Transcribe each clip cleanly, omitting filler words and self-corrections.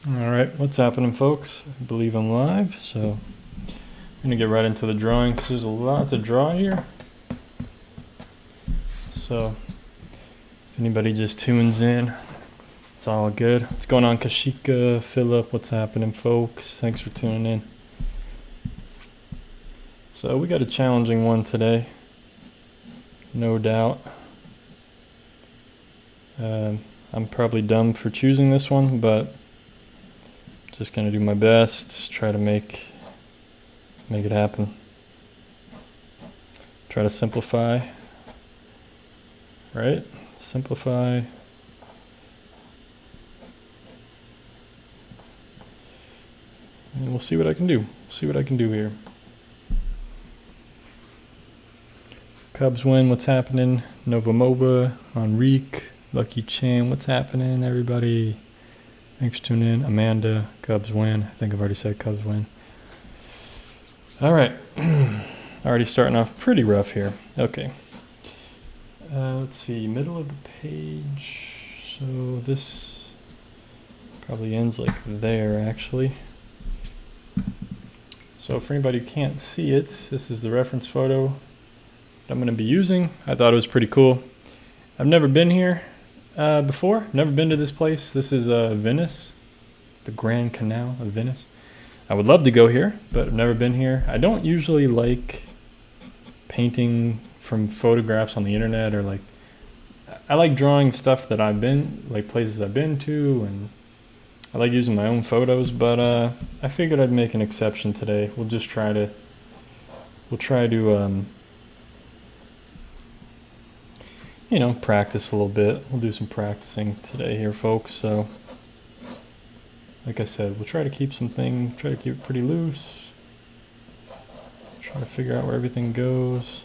Alright, what's happening, folks? I believe I'm live, so I'm going to get right into the drawing because there's a lot to draw here. So if anybody just tunes in, it's all good. What's going on, Kashika, Philip? What's happening, folks? Thanks for tuning in. So we got a challenging one today, no doubt. I'm probably dumb for choosing this one, but just gonna do my best, try to make it happen. Try to simplify, right? Simplify. And we'll see what I can do. See what I can do here. Cubs win, what's happening? Novamova, Enrique, Lucky Chan, what's happening, everybody? Thanks for tuning in. Amanda, Cubs win. I think I've already said Cubs win. All right. Already starting off pretty rough here. Okay. Let's see, middle of the page. So this probably ends like there, actually. So for anybody who can't see it, this is the reference photo that I'm going to be using. I thought it was pretty cool. I've never been here before. Never been to this place. This is Venice, the Grand Canal of Venice. I would love to go here, but I've never been here. I don't usually like painting from photographs on the internet, or like, I like drawing stuff that I've been, like places I've been to, and I like using my own photos, but I figured I'd make an exception today. We'll try to you know, practice a little bit. We'll do some practicing today here, folks. So, like I said, we'll try to keep try to keep it pretty loose. Try to figure out where everything goes.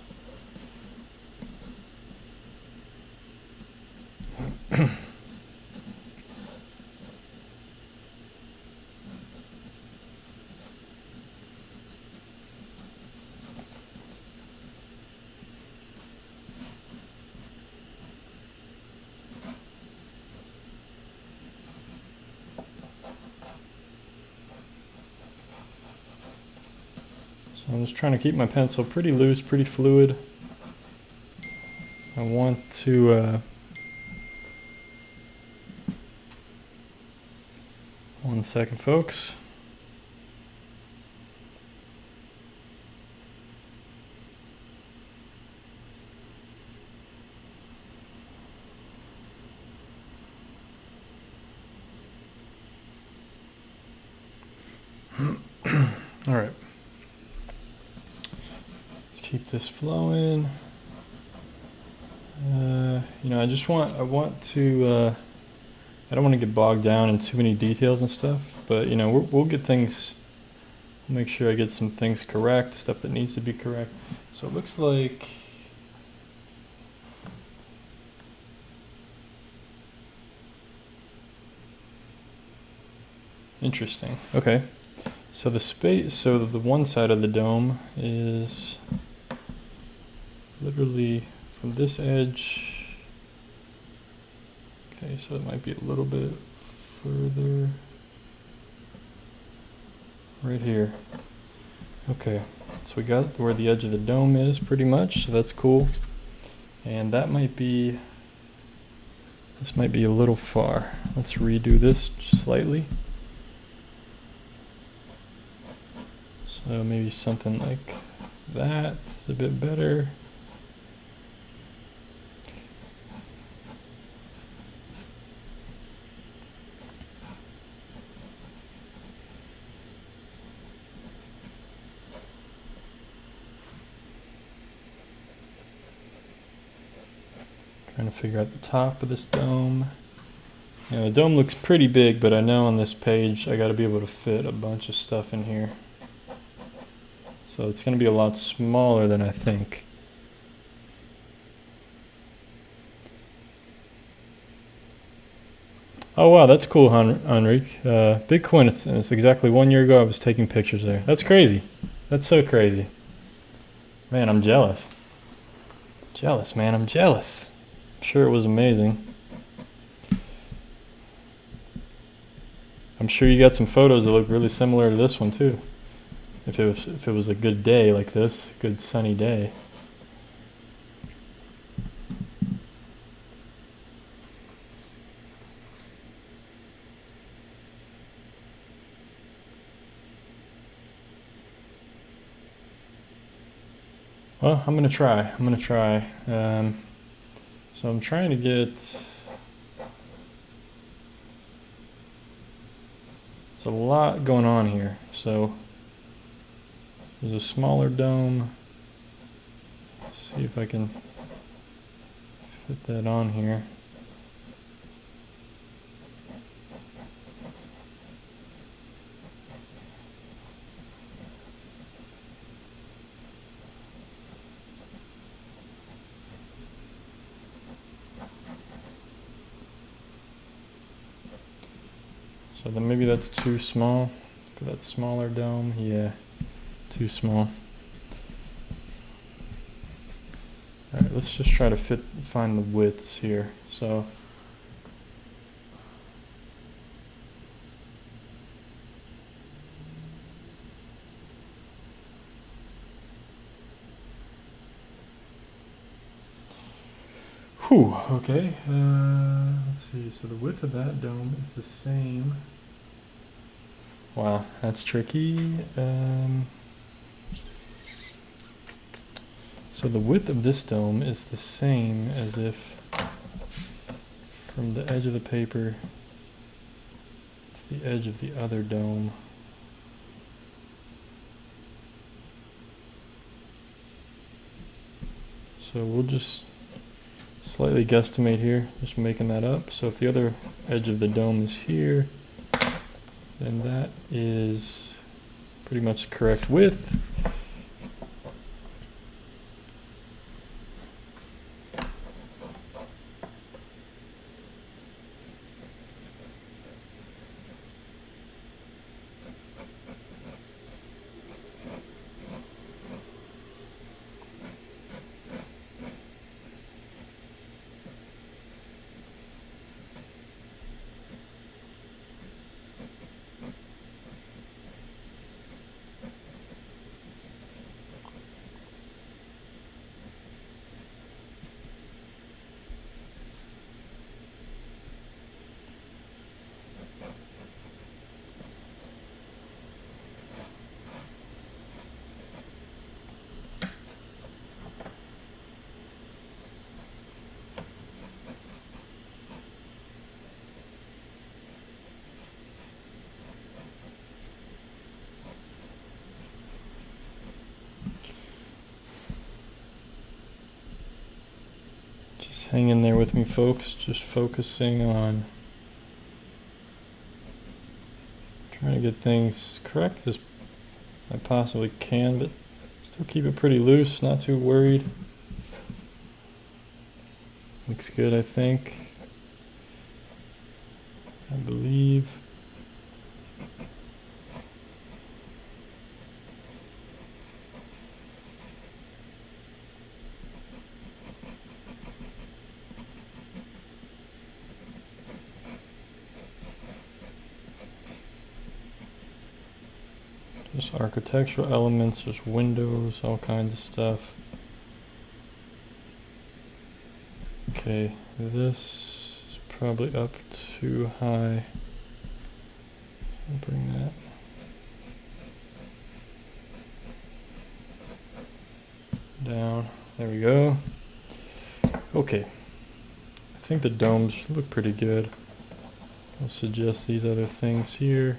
I'm just trying to keep my pencil pretty loose, pretty fluid. I want to, one second, folks. All right. Keep this flowing. You know, I want to, I don't want to get bogged down in too many details and stuff, but you know, we'll get things, make sure I get some things correct, stuff that needs to be correct. So it looks like, interesting. Okay. So the one side of the dome is literally from this edge. Okay, so it might be a little bit further. Right here. Okay, so we got where the edge of the dome is pretty much, so that's cool. And that might be, this might be a little far. Let's redo this slightly. So maybe something like that's a bit better. Trying to figure out the top of this dome. You know, the dome looks pretty big, but I know on this page I got to be able to fit a bunch of stuff in here. So it's going to be a lot smaller than I think. Oh wow, that's cool, Henrik. Big coincidence. Exactly 1 year ago, I was taking pictures there. That's crazy. That's so crazy. Man, I'm jealous. Jealous, man. I'm jealous. I'm sure it was amazing. I'm sure you got some photos that look really similar to this one too. If it was a good day like this, good sunny day. Well, I'm gonna try. So I'm trying to get. There's a lot going on here. So there's a smaller dome. Let's see if I can fit that on here. So then maybe that's too small for that smaller dome. Yeah, too small. All right, let's just try to find the widths here. So whew, okay. Let's see. So the width of that dome is the same. Wow, that's tricky. So the width of this dome is the same as if from the edge of the paper to the edge of the other dome. So we'll just slightly guesstimate here, just making that up. So if the other edge of the dome is here, then that is pretty much correct width. Hang in there with me, folks. Just focusing on trying to get things correct as I possibly can, but still keep it pretty loose, not too worried. Looks good, I think. I believe. Just architectural elements, just windows, all kinds of stuff. Okay, this is probably up too high. I'll bring that. Down. There we go. Okay. I think the domes look pretty good. I'll suggest these other things here.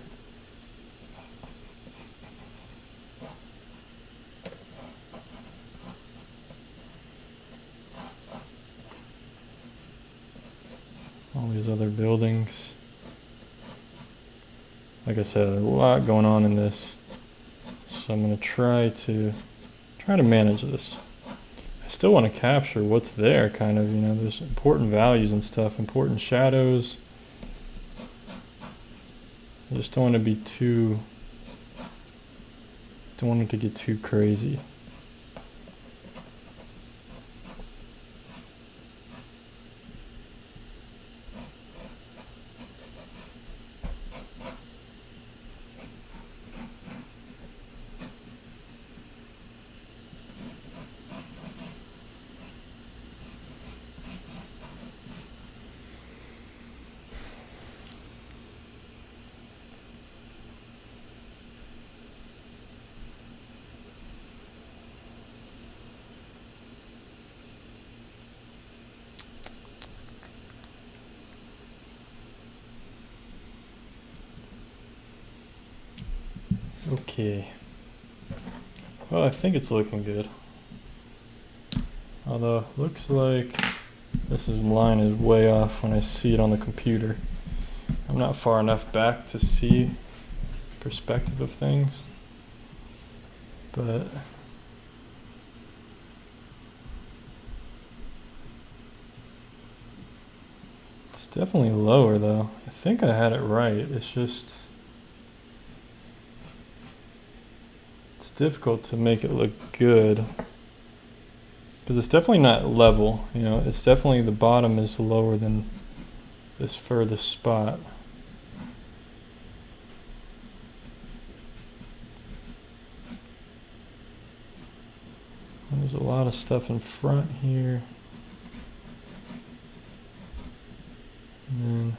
All these other buildings. Like I said, a lot going on in this. So I'm going to try to manage this. I still want to capture what's there, kind of, you know, there's important values and stuff, important shadows. I just don't want to be too, don't want it to get too crazy. Okay. Well, I think it's looking good. Although, looks like this line is way off when I see it on the computer. I'm not far enough back to see perspective of things. But it's definitely lower though. I think I had it right. It's just, it's difficult to make it look good. Because it's definitely not level, you know, it's definitely the bottom is lower than this furthest spot. And there's a lot of stuff in front here. And then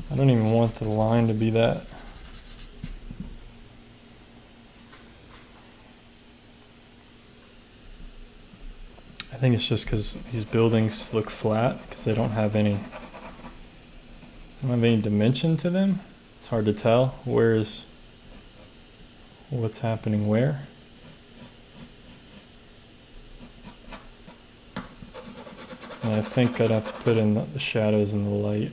I don't even want the line to be that. I think it's just because these buildings look flat because they don't have any dimension to them. It's hard to tell what's happening where. And I think I'd have to put in the shadows and the light.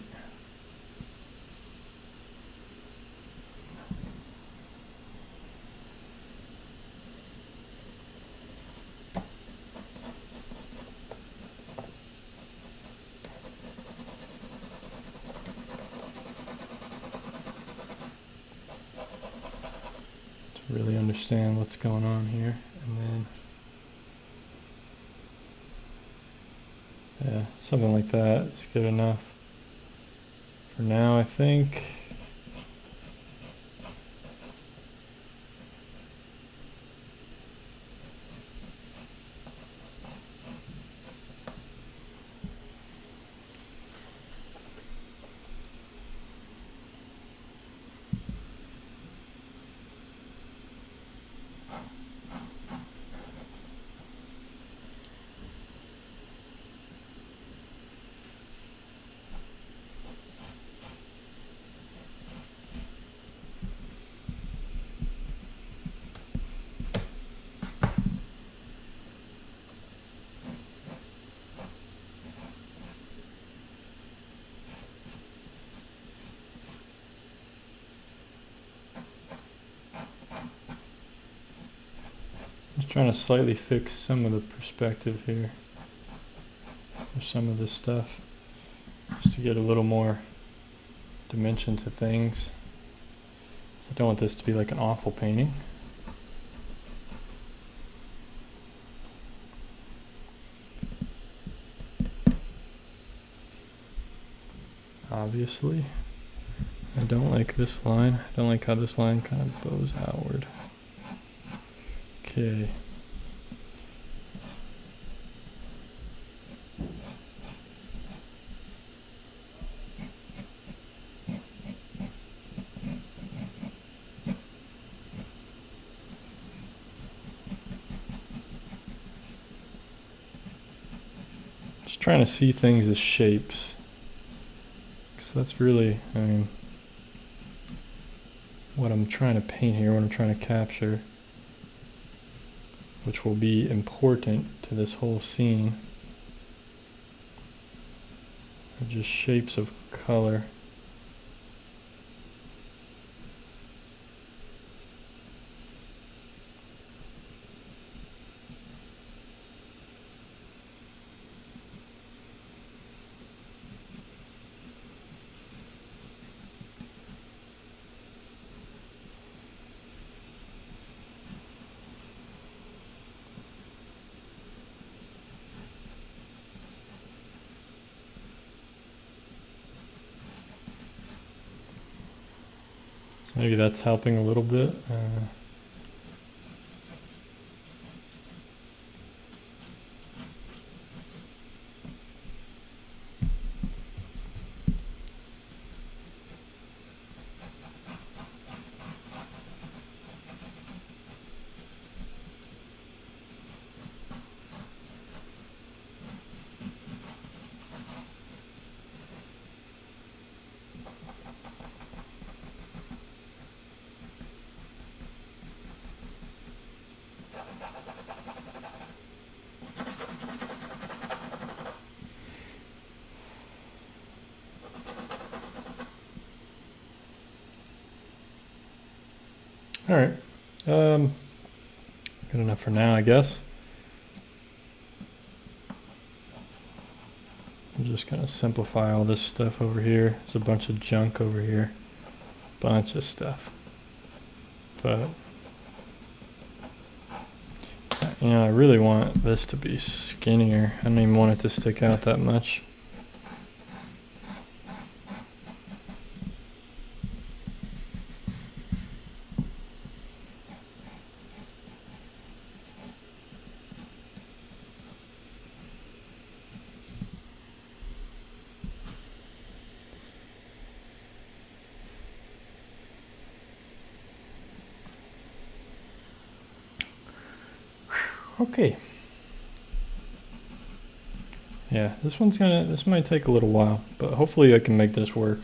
Really understand what's going on here, and then yeah, something like that is good enough for now, I think. Just trying to slightly fix some of the perspective here, or some of this stuff, just to get a little more dimension to things. So I don't want this to be like an awful painting. Obviously, I don't like this line. I don't like how this line kind of bows outward. Okay. Just trying to see things as shapes. Because that's really, I mean, what I'm trying to paint here, what I'm trying to capture, which will be important to this whole scene, are just shapes of color. Maybe that's helping a little bit. All right, good enough for now, I guess. I'm just gonna simplify all this stuff over here. There's a bunch of junk over here, bunch of stuff. But you know, I really want this to be skinnier. I don't even want it to stick out that much. Okay. Yeah, this might take a little while, but hopefully I can make this work.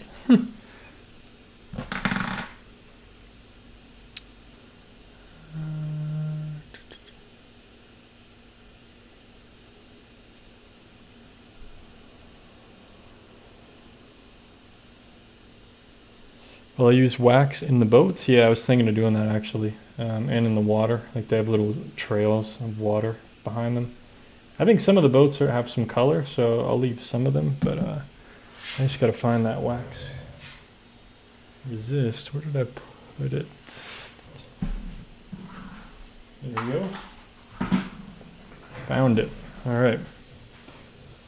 Well, I use wax in the boats. Yeah, I was thinking of doing that actually. And in the water, like they have little trails of water behind them. I think some of the boats have some color, so I'll leave some of them, but I just gotta find that wax resist. Where did I put it? There we go. Found it. All right.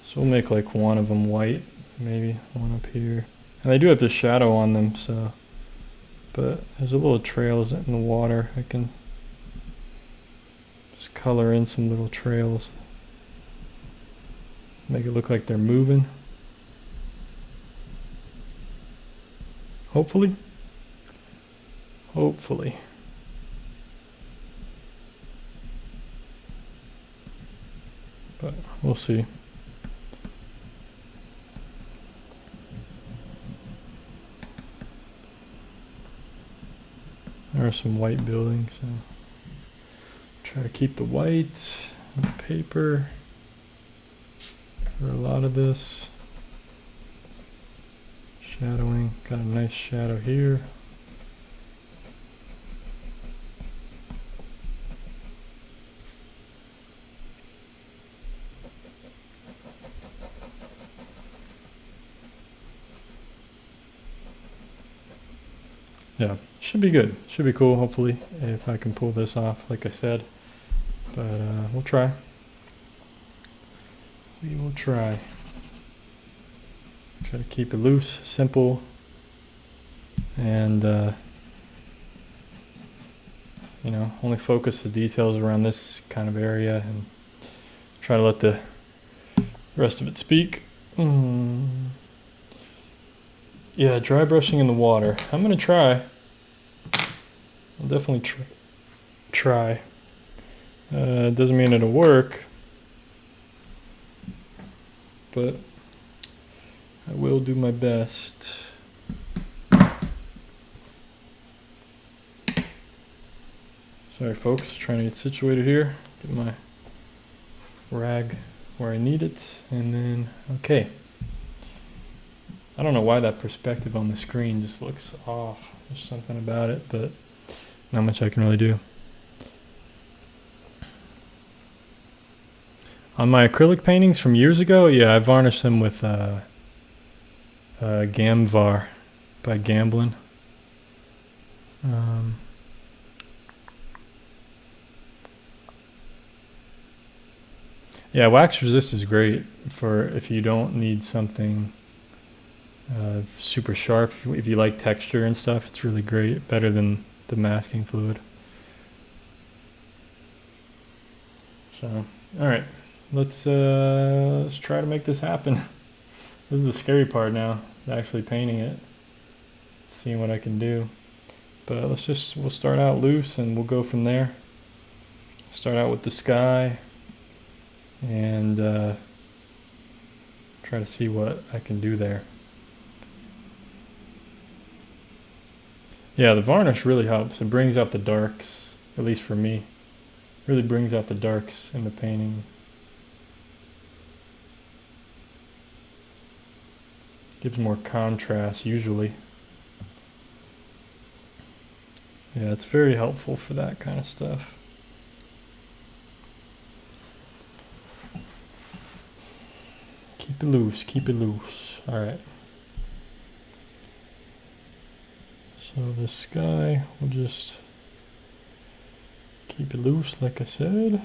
So we'll make like one of them white, maybe one up here. And they do have the shadow on them, so. But there's a little trails in the water. I can just color in some little trails. Make it look like they're moving. Hopefully. Hopefully. But we'll see. There are some white buildings, so try to keep the white on the paper for a lot of this. Shadowing, got a nice shadow here. Yeah, should be good. Should be cool, hopefully, if I can pull this off, like I said. But we'll try. We will try. Try to keep it loose, simple, and you know, only focus the details around this kind of area and try to let the rest of it speak. Yeah, dry brushing in the water. I'm gonna try. I'll definitely try. It doesn't mean it'll work, but I will do my best. Sorry folks, trying to get situated here. Get my rag where I need it, and then, okay. I don't know why that perspective on the screen just looks off. There's something about it, but not much I can really do. On my acrylic paintings from years ago, yeah, I varnished them with Gamvar by Gamblin. Yeah, wax resist is great for if you don't need something super sharp. If you like texture and stuff, it's really great, better than the masking fluid. So, all right, let's try to make this happen. This is the scary part now, actually painting it, seeing what I can do. But we'll start out loose and we'll go from there. Start out with the sky and try to see what I can do there. Yeah, the varnish really helps. It brings out the darks, at least for me. Really brings out the darks in the painting. Gives more contrast usually. Yeah, it's very helpful for that kind of stuff. Keep it loose, keep it loose. All right. So the sky, we'll just keep it loose like I said.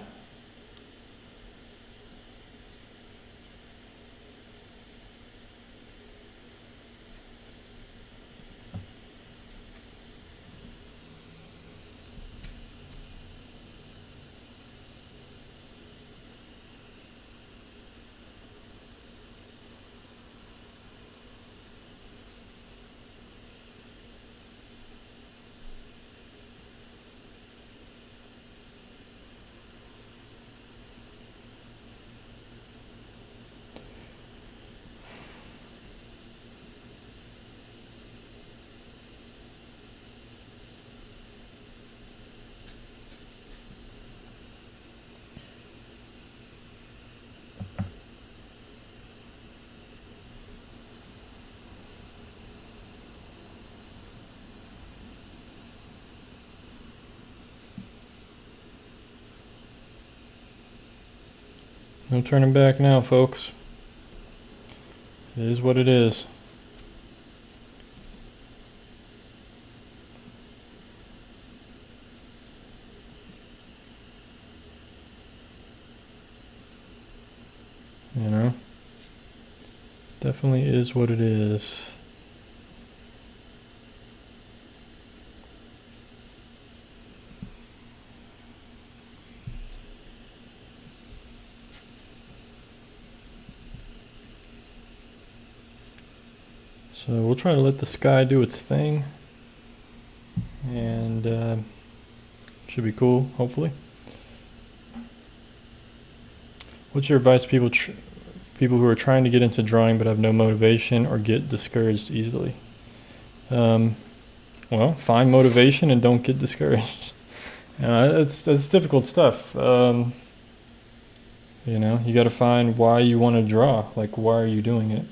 No turning back now, folks. It is what it is. You know? Definitely is what it is. So we'll try to let the sky do its thing, and should be cool, hopefully. What's your advice to people who are trying to get into drawing but have no motivation or get discouraged easily? Well, find motivation and don't get discouraged. It's difficult stuff. You know, you got to find why you want to draw. Like, why are you doing it?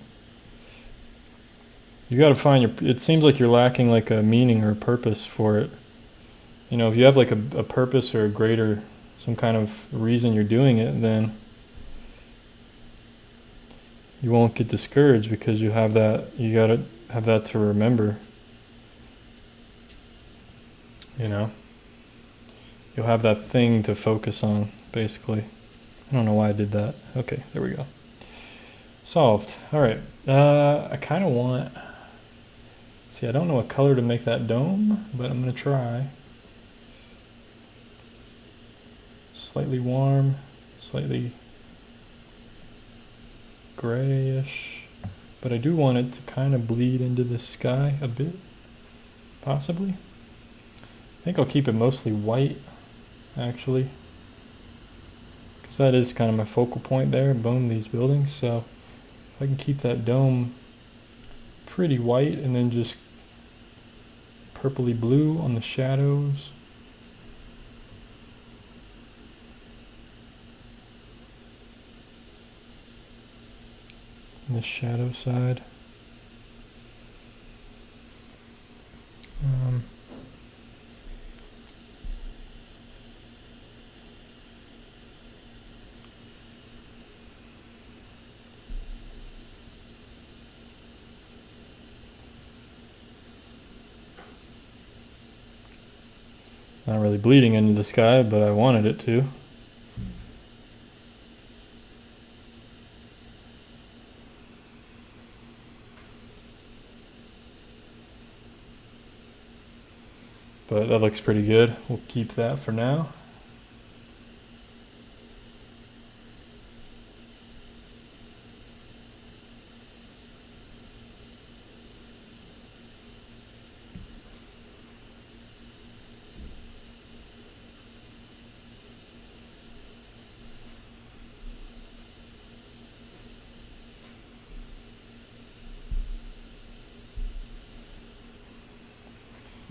You got to find it seems like you're lacking like a meaning or a purpose for it. You know, if you have like a purpose or a greater, some kind of reason you're doing it, then you won't get discouraged because you have that, you got to have that to remember. You know, you'll have that thing to focus on, basically. I don't know why I did that. Okay, there we go. Solved. All right. I kind of want, see, I don't know what color to make that dome, but I'm going to try. Slightly warm, slightly grayish, but I do want it to kind of bleed into the sky a bit, possibly. I think I'll keep it mostly white, actually, because that is kind of my focal point there, boom, these buildings. So if I can keep that dome pretty white and then just purpley blue on the shadows. On the shadow side. Not really bleeding into the sky, but I wanted it to. but that looks pretty good. We'll keep that for now.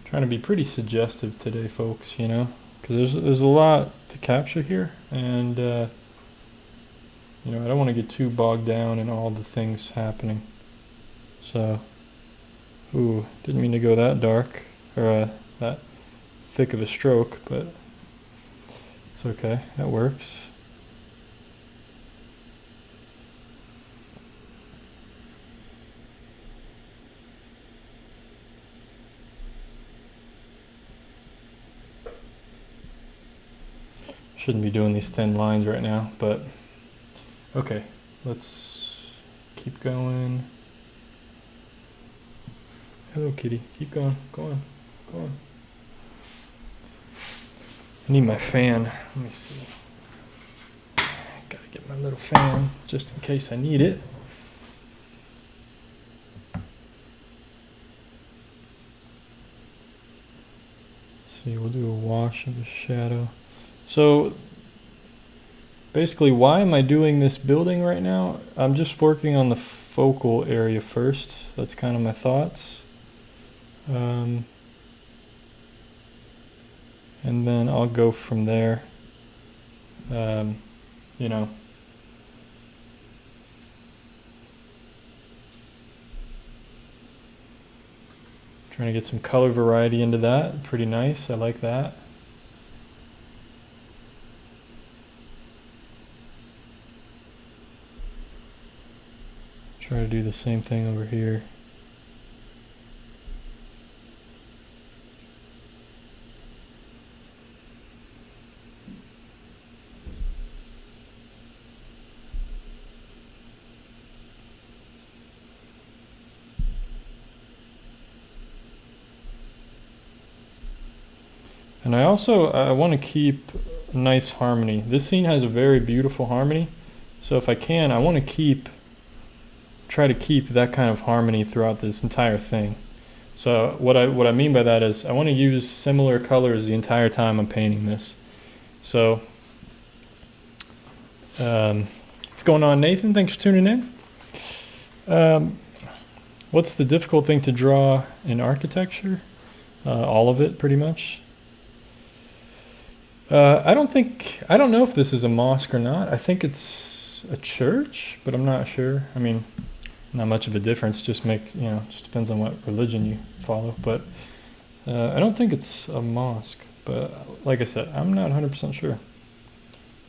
Trying to be pretty suggestive today, folks, you know, because there's a lot to capture here, and you know, I don't want to get too bogged down in all the things happening. So, ooh, didn't mean to go that dark or that thick of a stroke, but it's okay, that works. Shouldn't be doing these thin lines right now, but okay, let's keep going. Hello, kitty. Keep going. Go on. Go on. I need my fan. Let me see. Gotta get my little fan just in case I need it. See, we'll do a wash of the shadow. So basically, why am I doing this building right now? I'm just working on the focal area first. That's kind of my thoughts. And then I'll go from there. You know. Trying to get some color variety into that. Pretty nice. I like that. Try to do the same thing over here. And I want to keep nice harmony. This scene has a very beautiful harmony. So if I can, I want to try to keep that kind of harmony throughout this entire thing. So what I mean by that is I want to use similar colors the entire time I'm painting this. So what's going on, Nathan? Thanks for tuning in. What's the difficult thing to draw in architecture? All of it, pretty much. I don't know if this is a mosque or not. I think it's a church, but I'm not sure. I mean, not much of a difference. Just depends on what religion you follow. But I don't think it's a mosque. But like I said, I'm not 100% sure,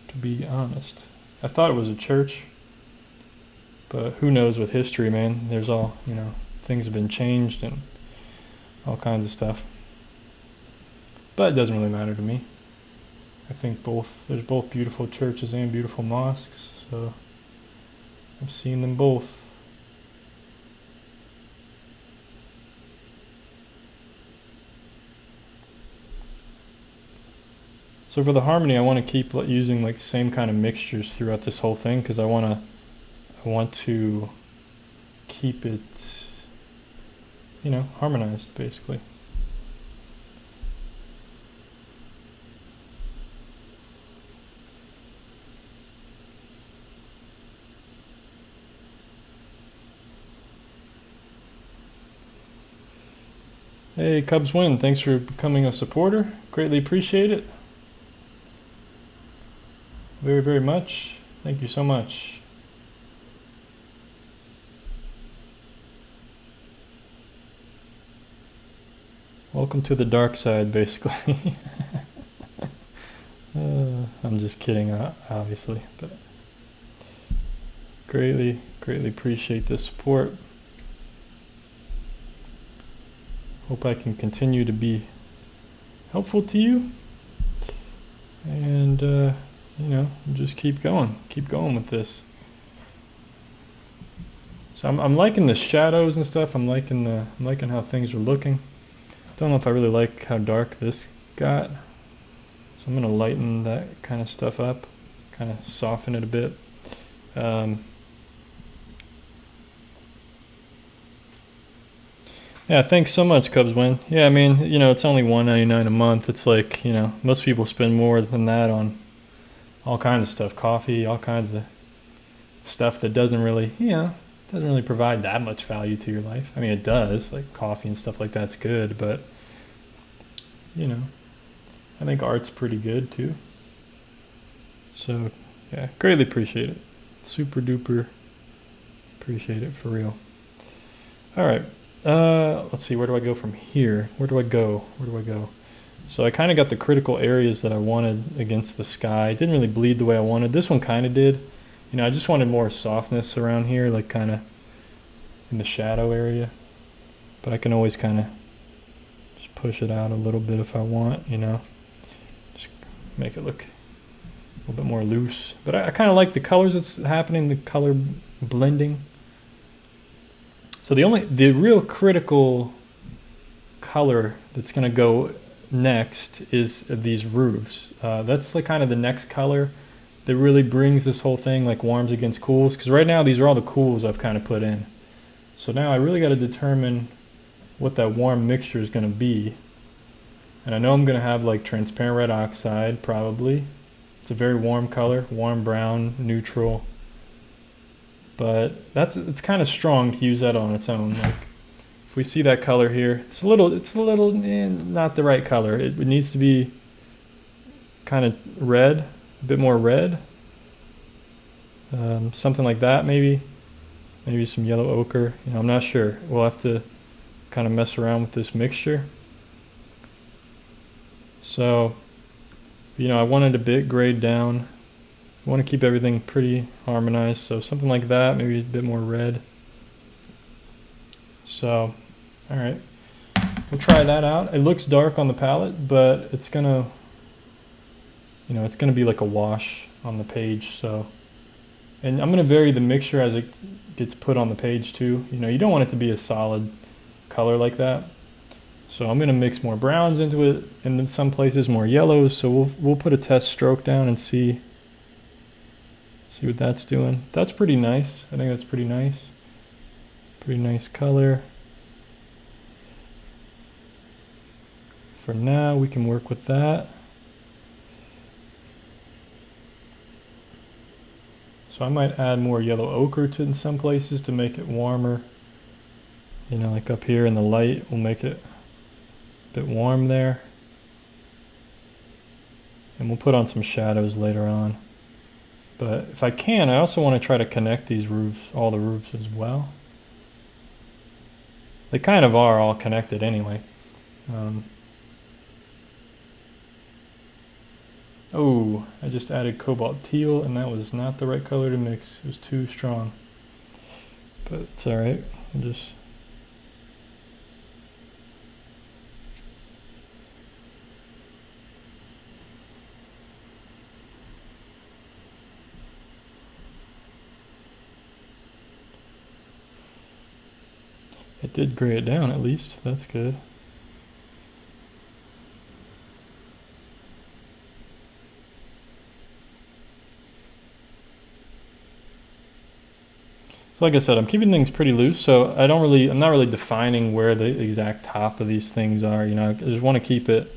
to be honest. I thought it was a church, but who knows with history, man. There's all, things have been changed and all kinds of stuff. But it doesn't really matter to me. I think there's both beautiful churches and beautiful mosques, so I've seen them both. So for the harmony, I want to keep using like same kind of mixtures throughout this whole thing because I want to keep it, harmonized basically. Hey, Cubs win. Thanks for becoming a supporter. Greatly appreciate it. Very, very much. Thank you so much. Welcome to the dark side, basically. I'm just kidding, obviously, but greatly, greatly appreciate the support. Hope I can continue to be helpful to you, and just keep going with this. So I'm liking the shadows and stuff. I'm liking how things are looking. Don't know if I really like how dark this got. So I'm gonna lighten that kind of stuff up, kind of soften it a bit. Yeah, thanks so much, Cubs Win. Yeah, I mean, you know, it's only $1.99 a month. It's like, you know, most people spend more than that on all kinds of stuff, coffee, all kinds of stuff that doesn't really, you know, doesn't really provide that much value to your life. I mean, it does, like coffee and stuff like that's good, but, you know, I think art's pretty good too. So, yeah, greatly appreciate it. Super duper appreciate it for real. All right. Let's see, where do I go from here? Where do I go? So I kind of got the critical areas that I wanted against the sky. It didn't really bleed the way I wanted. This one kind of did. You know, I just wanted more softness around here, like kind of in the shadow area. But I can always kind of just push it out a little bit if I want, you know. Just make it look a little bit more loose. But I kind of like the colors that's happening, the color blending. So the real critical color that's going to go next is these roofs. That's like kind of the next color that really brings this whole thing, like warms against cools. Because right now these are all the cools I've kind of put in. So now I really got to determine what that warm mixture is going to be. And I know I'm going to have like transparent red oxide probably. It's a very warm color, warm brown, neutral. But it's kind of strong to use that on its own. Like if we see that color here, it's a little not the right color. It needs to be kind of red, a bit more red. Something like that maybe some yellow ochre. You know, I'm not sure. We'll have to kind of mess around with this mixture. So, you know, I wanted a bit grayed down. I want to keep everything pretty harmonized, so something like that, maybe a bit more red. So, all right, we'll try that out. It looks dark on the palette, but it's gonna, you know, it's gonna be like a wash on the page. So, and I'm gonna vary the mixture as it gets put on the page too. You know, you don't want it to be a solid color like that. So I'm gonna mix more browns into it, and in some places more yellows. So we'll put a test stroke down and see what that's doing. That's pretty nice. I think that's pretty nice. Pretty nice color. For now, we can work with that. So I might add more yellow ochre to in some places to make it warmer. You know, like up here in the light, we'll make it a bit warm there. And we'll put on some shadows later on. But if I can, I also want to try to connect these roofs, all the roofs as well. They kind of are all connected anyway. Oh, I just added cobalt teal, and that was not the right color to mix. It was too strong. But it's all right. I'll just... It did gray it down at least. That's good. So like I said, I'm keeping things pretty loose, so I'm not really defining where the exact top of these things are. You know, I just want to keep it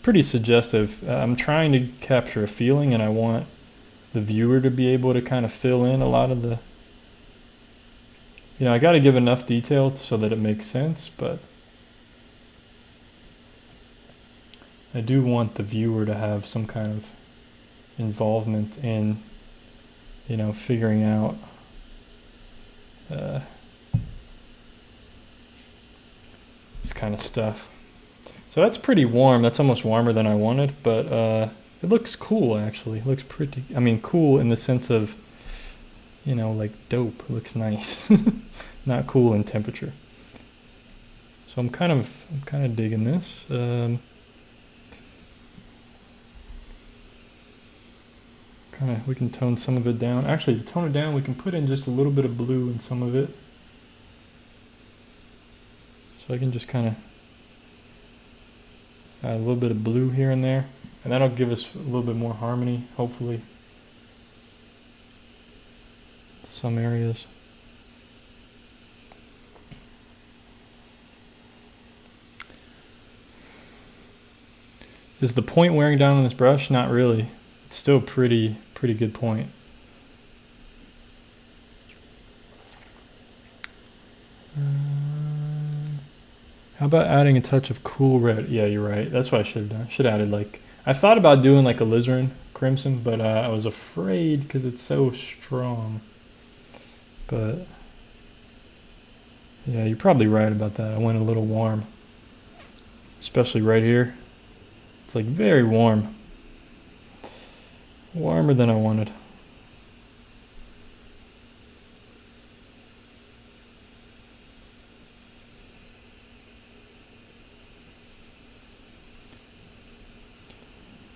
pretty suggestive. I'm trying to capture a feeling, and I want the viewer to be able to kind of fill in a lot of the... You know, I got to give enough detail so that it makes sense, but I do want the viewer to have some kind of involvement in, you know, figuring out this kind of stuff. So that's pretty warm. That's almost warmer than I wanted, but it looks cool actually. It looks pretty, I mean, cool in the sense of, you know, like dope. It looks nice. Not cool in temperature. So I'm kind of digging this. We can tone some of it down. Actually, to tone it down, we can put in just a little bit of blue in some of it. So I can just kind of a little bit of blue here and there, and that'll give us a little bit more harmony, hopefully. Some areas. Is the point wearing down on this brush? Not really. It's still pretty good point. How about adding a touch of cool red? Yeah, you're right. That's what I should have done. Should have added like, I thought about doing like alizarin crimson, but I was afraid because it's so strong. But yeah, you're probably right about that. I went a little warm, especially right here. It's like very warm. Warmer than I wanted.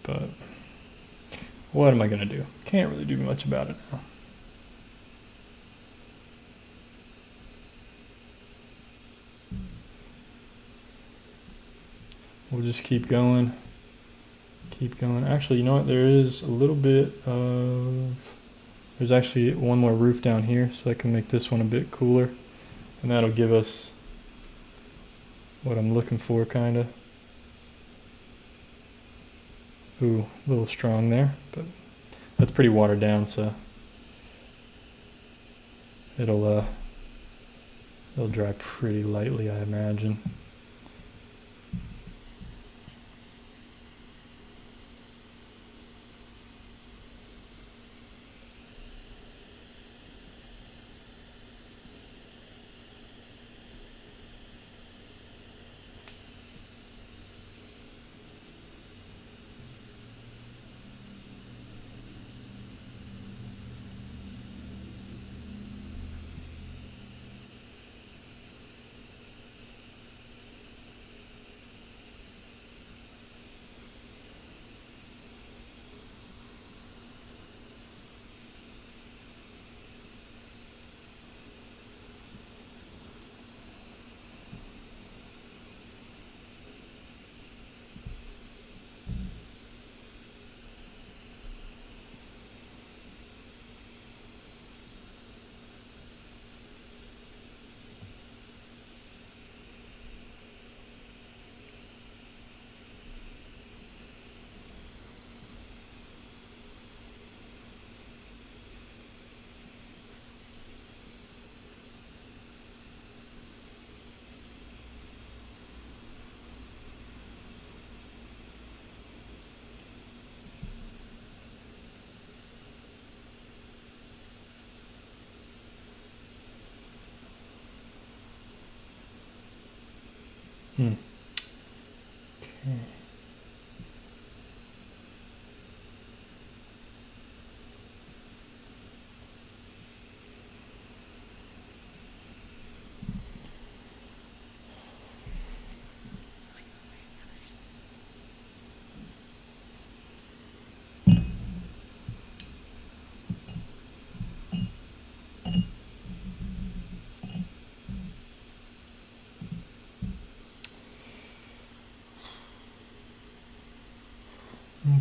But what am I gonna do? Can't really do much about it now. We'll just keep going. Keep going. Actually, you know what? There is a little bit of... There's actually one more roof down here, so I can make this one a bit cooler. And that'll give us what I'm looking for, kind of. Ooh, a little strong there, but that's pretty watered down, so it'll dry pretty lightly, I imagine.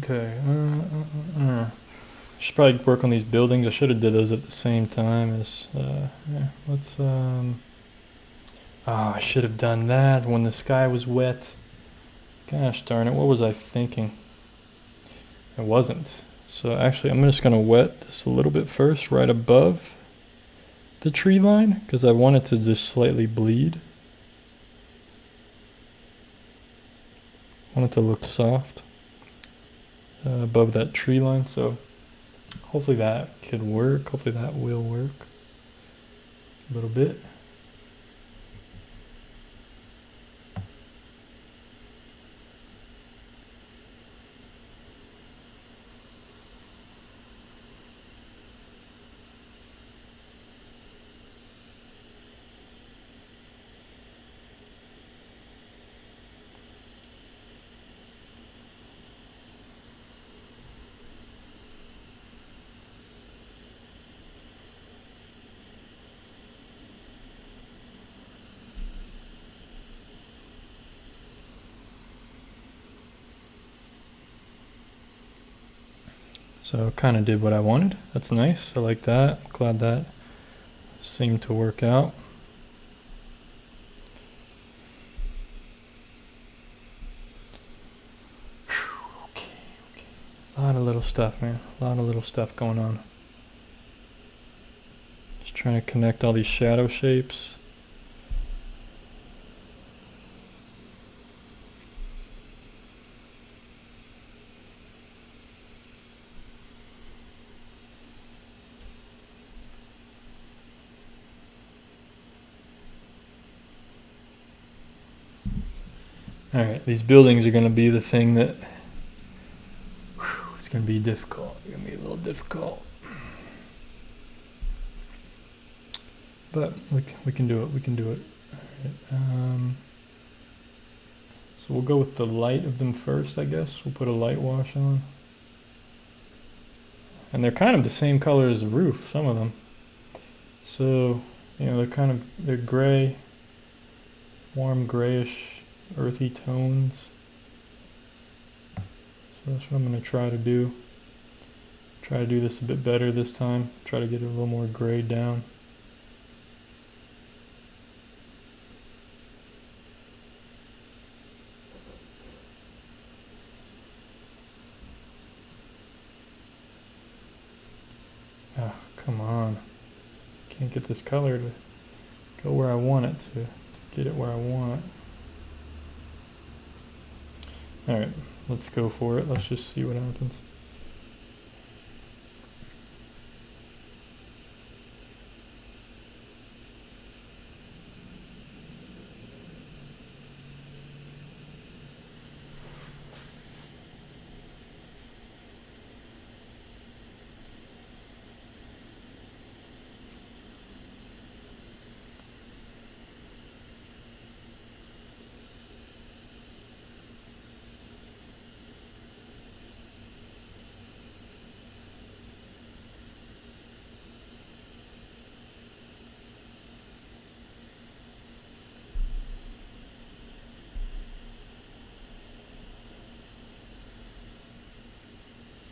Okay. Okay. Should probably work on these buildings. I should have did those at the same time as. Yeah, let's. I should have done that when the sky was wet. Gosh darn it! What was I thinking? I wasn't. So actually, I'm just gonna wet this a little bit first, right above the tree line, because I want it to just slightly bleed. I want it to look soft. Above that tree line, so hopefully that could work. Hopefully that will work a little bit. So kind of did what I wanted. That's nice. I like that. Glad that seemed to work out. Okay. A lot of little stuff, man. A lot of little stuff going on. Just trying to connect all these shadow shapes. All right, these buildings are going to be the thing that it's going to be difficult. It's going to be a little difficult. But we can do it. We can do it. All right, so we'll go with the light of them first, I guess. We'll put a light wash on. And they're kind of the same color as the roof, some of them. So, you know, they're gray, warm grayish, earthy tones. So that's what I'm going to try to do. Try to do this a bit better this time. Try to get it a little more grayed down. Ah, come on. Can't get this color to go where I want it to get it where I want it. Alright, let's go for it. Let's just see what happens.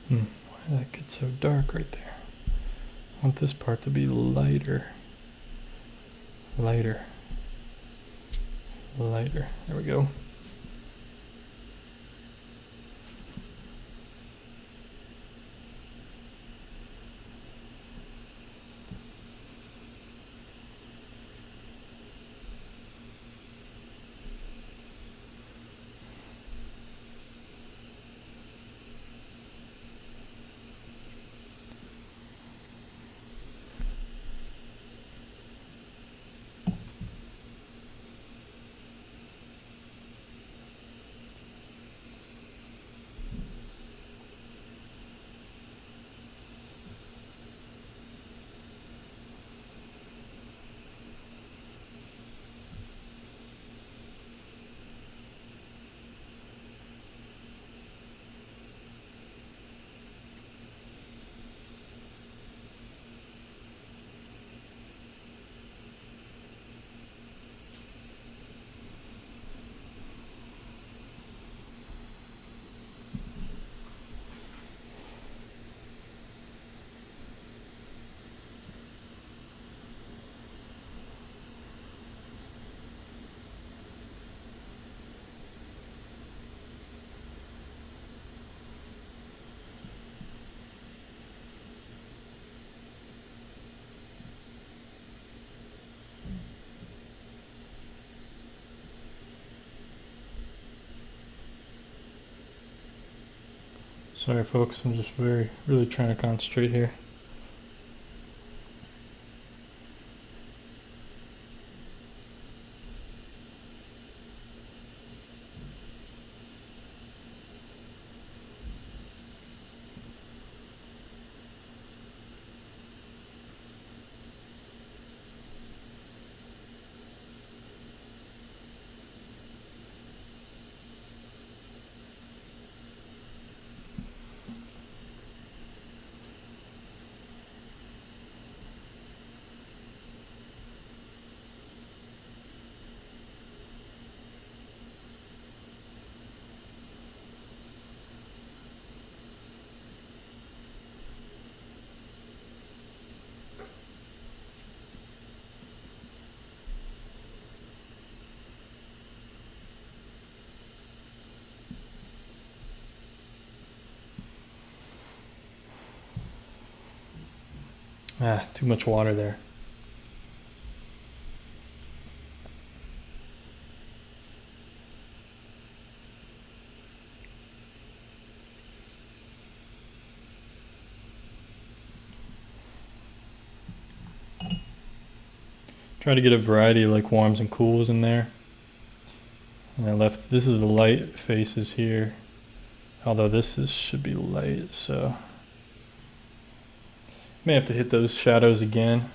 Why did that get so dark right there? I want this part to be lighter. Lighter. Lighter. There we go. Sorry folks, I'm just really trying to concentrate here. Ah, too much water there. Try to get a variety of like warms and cools in there. And I left, this is the light faces here. Although this should be light, so may have to hit those shadows again.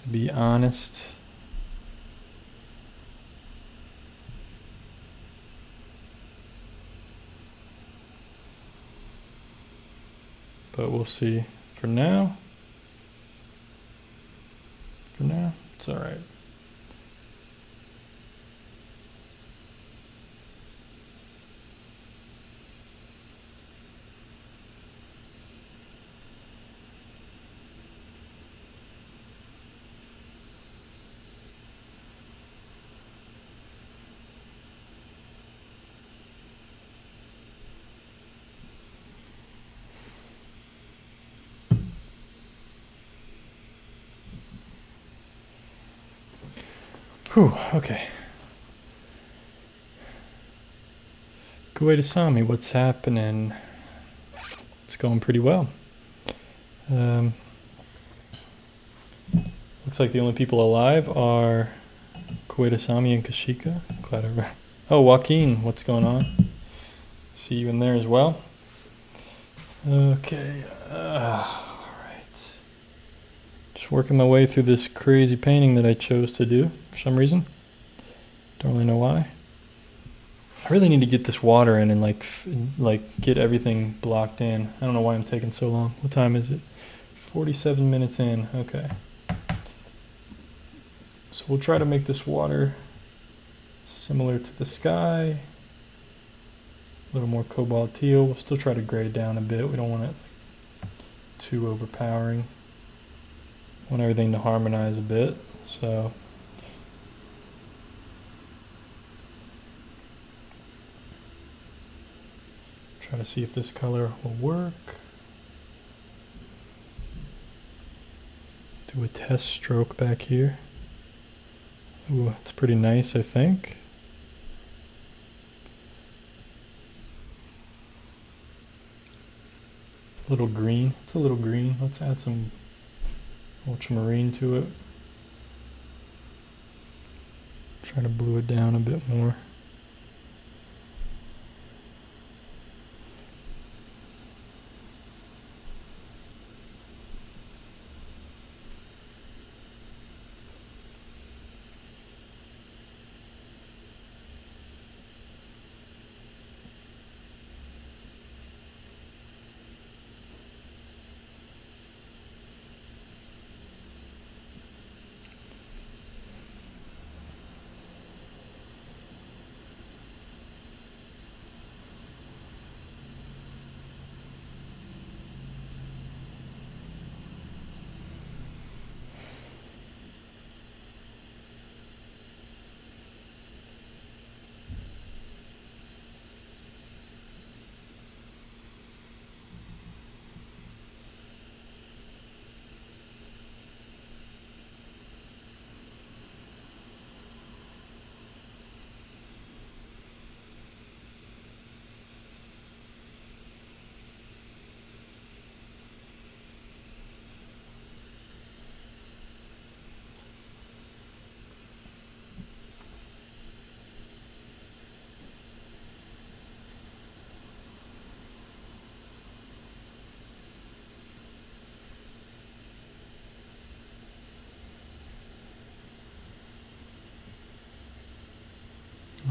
To be honest. But we'll see. For now, it's all right. Whew, okay. Kuwait-Asami, what's happening? It's going pretty well. Looks like the only people alive are Kuwait-Asami and Kashika. Glad everybody. Oh, Joaquin, what's going on? See you in there as well. Okay, alright. Just working my way through this crazy painting that I chose to do for some reason. Don't really know why. I really need to get this water in and like get everything blocked in. I don't know why I'm taking so long. What time is it? 47 minutes in. Okay. So we'll try to make this water similar to the sky. A little more cobalt teal. We'll still try to gray it down a bit. We don't want it too overpowering. Want everything to harmonize a bit. So try to see if this color will work. Do a test stroke back here. Ooh, it's pretty nice, I think. It's a little green. It's a little green. Let's add some ultramarine to it. Try to blue it down a bit more.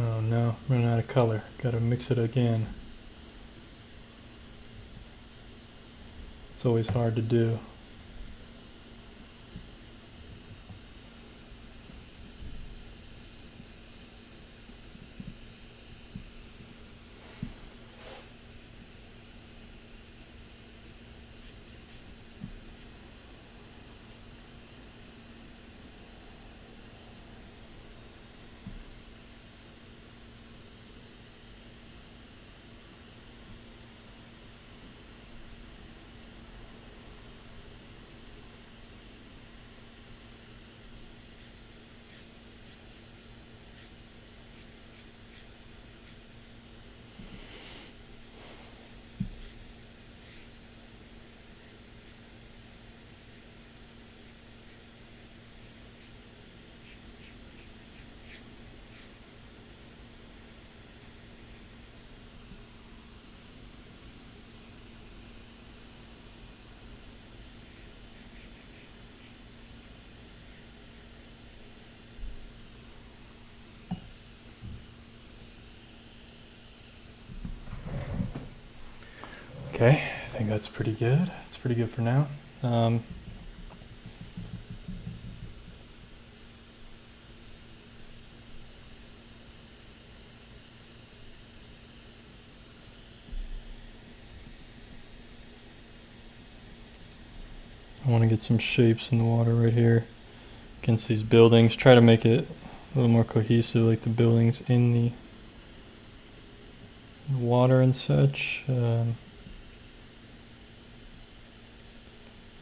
Oh no, running out of color. Gotta mix it again. It's always hard to do. Okay, I think that's pretty good. It's pretty good for now. I want to get some shapes in the water right here against these buildings. Try to make it a little more cohesive, like the buildings in the water and such.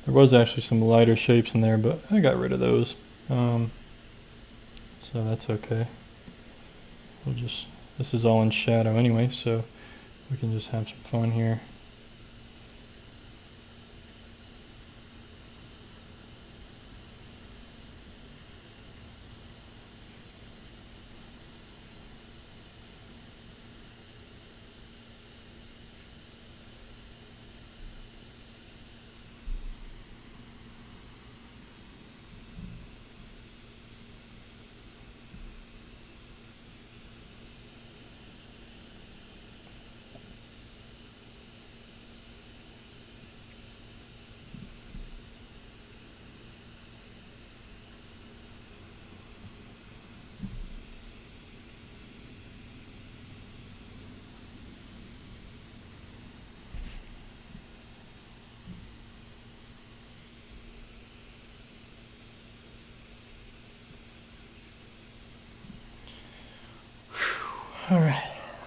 There was actually some lighter shapes in there, but I got rid of those. So that's okay. This is all in shadow anyway, so we can just have some fun here.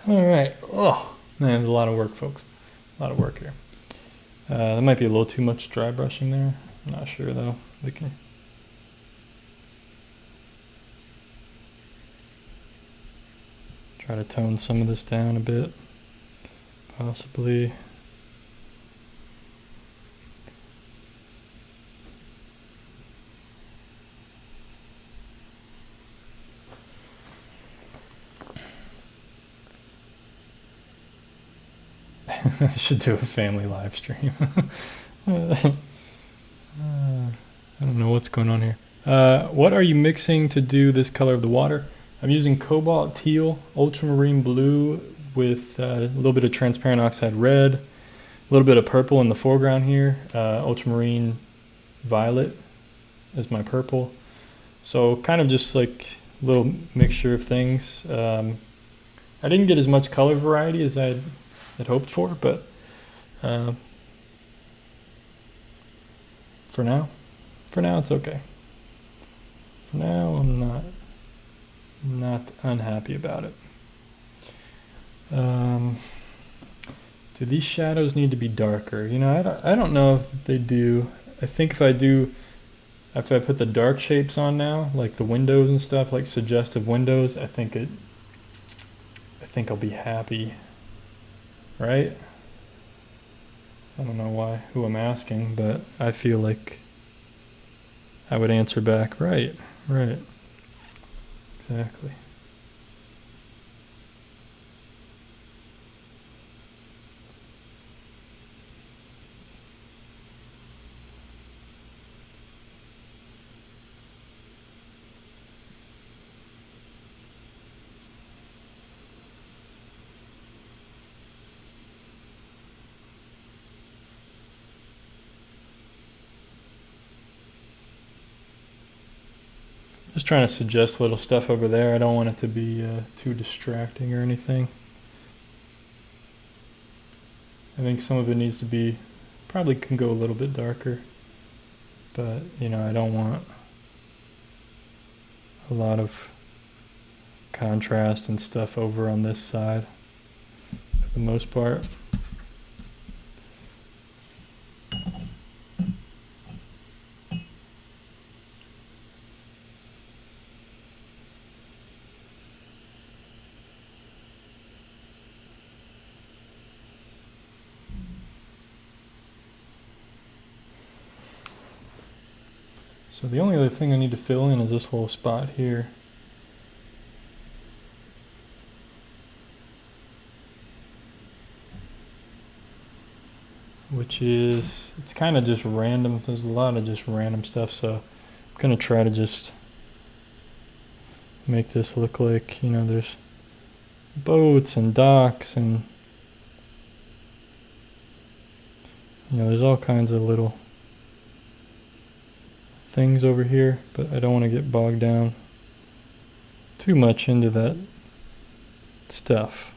All right. Oh, man, there's a lot of work, folks. A lot of work here. That might be a little too much dry brushing there. I'm not sure, though. We can try to tone some of this down a bit, possibly. I should do a family live stream. I don't know what's going on here. What are you mixing to do this color of the water? I'm using cobalt teal, ultramarine blue with a little bit of transparent oxide red, a little bit of purple in the foreground here. Ultramarine violet is my purple. So kind of just like a little mixture of things. I didn't get as much color variety as I had hoped for, but for now it's okay. For now, I'm not unhappy about it. Do these shadows need to be darker? You know, I don't know if they do. I think if I put the dark shapes on now, like the windows and stuff, like suggestive windows, I think I'll be happy. Right? I don't know who I'm asking, but I feel like I would answer back, right, exactly. Just trying to suggest little stuff over there. I don't want it to be too distracting or anything. I think some of it needs to be, probably can go a little bit darker, but you know, I don't want a lot of contrast and stuff over on this side for the most part. So the only other thing I need to fill in is this little spot here. Which is, it's kind of just random. There's a lot of just random stuff, so I'm gonna try to just make this look like, you know, there's boats and docks and You know, there's all kinds of little things over here, but I don't want to get bogged down too much into that stuff.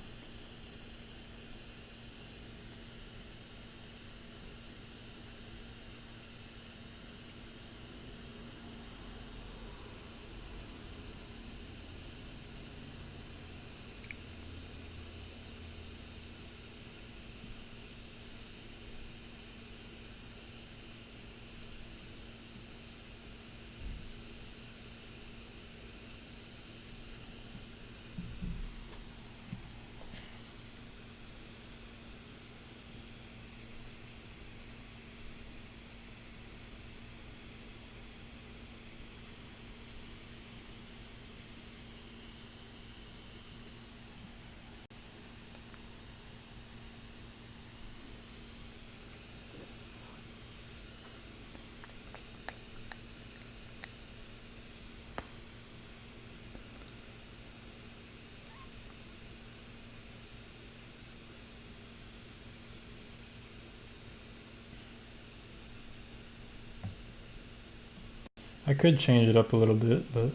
I could change it up a little bit, but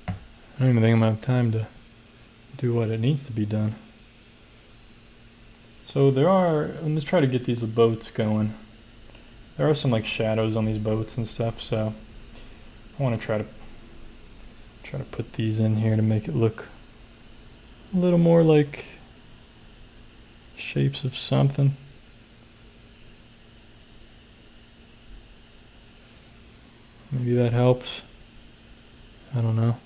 I don't even think I'm gonna have time to do what it needs to be done. So let's try to get these boats going. There are some like shadows on these boats and stuff, so I want to try to put these in here to make it look a little more like shapes of something. Maybe that helps. I don't know.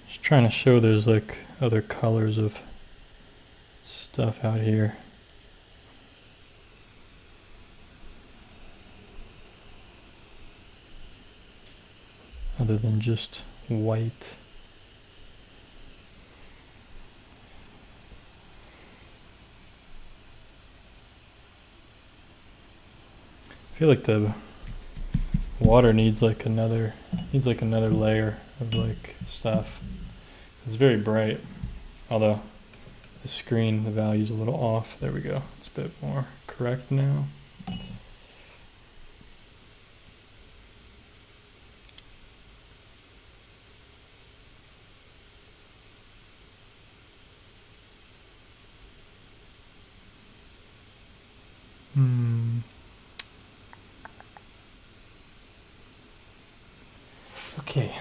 Just trying to show there's like other colors of stuff out here. Other than just white. I feel like the water needs like another layer of like stuff. It's very bright, although the screen, the value's a little off. There we go. It's a bit more correct now. Okay.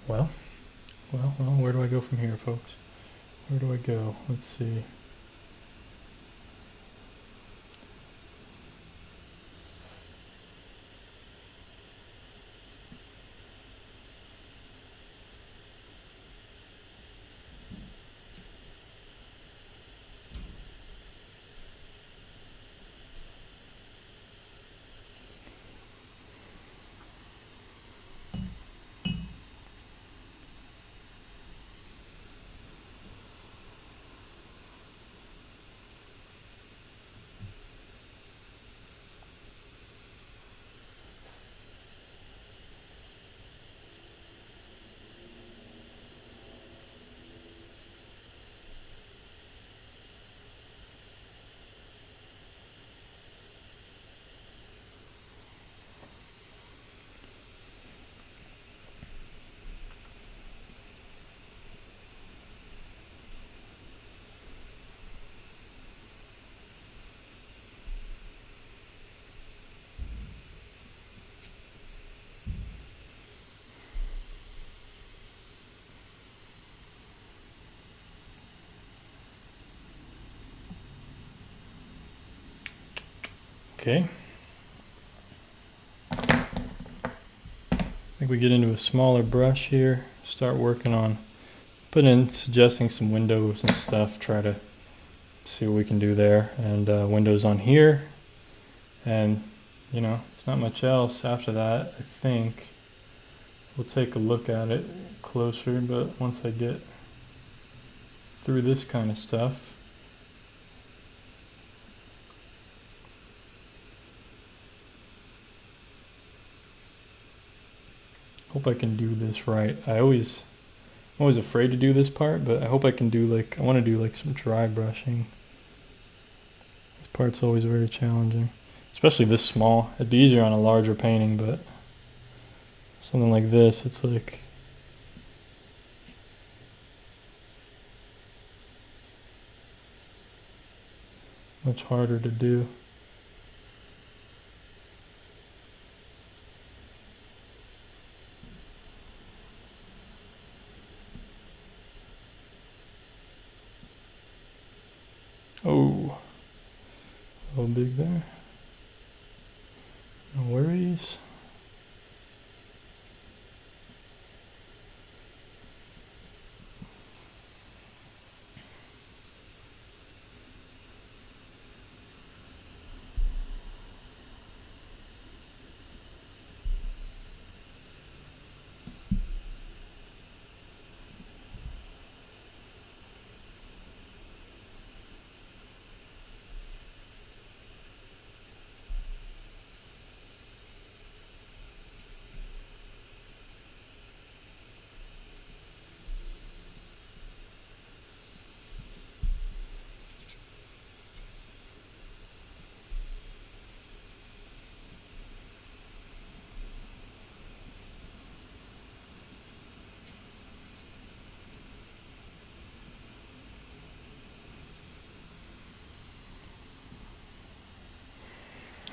Well, where do I go from here, folks? Where do I go? Let's see. Okay. I think we get into a smaller brush here, start working on suggesting some windows and stuff, try to see what we can do there. And windows on here. And, you know, it's not much else after that. I think we'll take a look at it closer, but once I get through this kind of stuff, hope I can do this right. I'm always afraid to do this part, but I hope I can do I want to do like some dry brushing. This part's always very challenging, especially this small. It'd be easier on a larger painting, but something like this, it's like much harder to do. Oh, a little big there. No worries.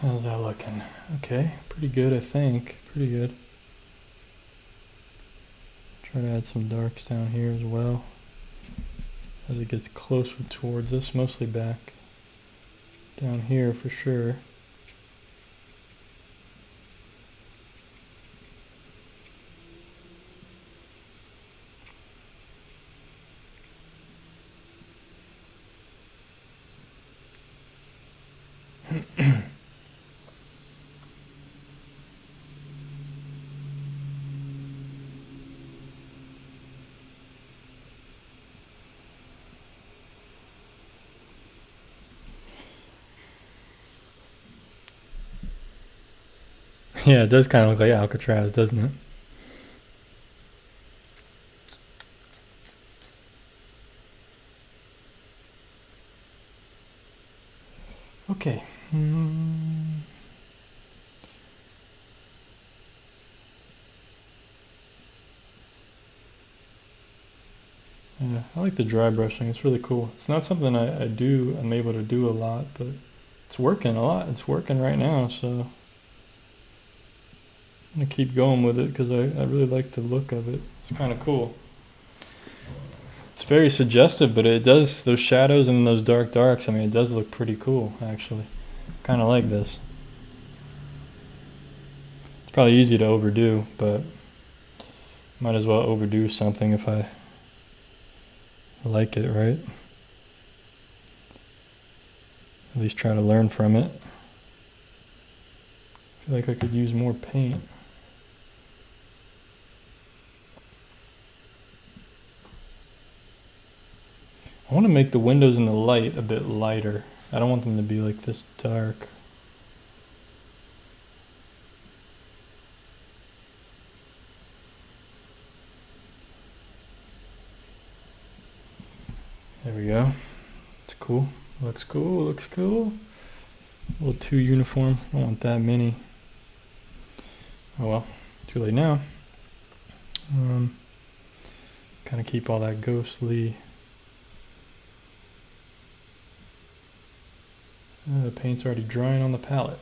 How's that looking? Okay, pretty good, I think. Pretty good. Try to add some darks down here as well as it gets closer towards us, mostly back down here for sure. Yeah, it does kind of look like Alcatraz, doesn't it? Okay. Yeah, I like the dry brushing. It's really cool. It's not something I'm able to do a lot, but it's working a lot. It's working right now, so I'm gonna keep going with it because I really like the look of it. It's kind of cool. It's very suggestive, but it does, those shadows and those darks, I mean, it does look pretty cool, actually. Kind of like this. It's probably easy to overdo, but might as well overdo something if I like it, right? At least try to learn from it. I feel like I could use more paint. I want to make the windows in the light a bit lighter. I don't want them to be like this dark. There we go. It's cool. Looks cool. Looks cool. A little too uniform. I don't want that many. Oh well. Too late now. Kind of keep all that ghostly. The paint's already drying on the palette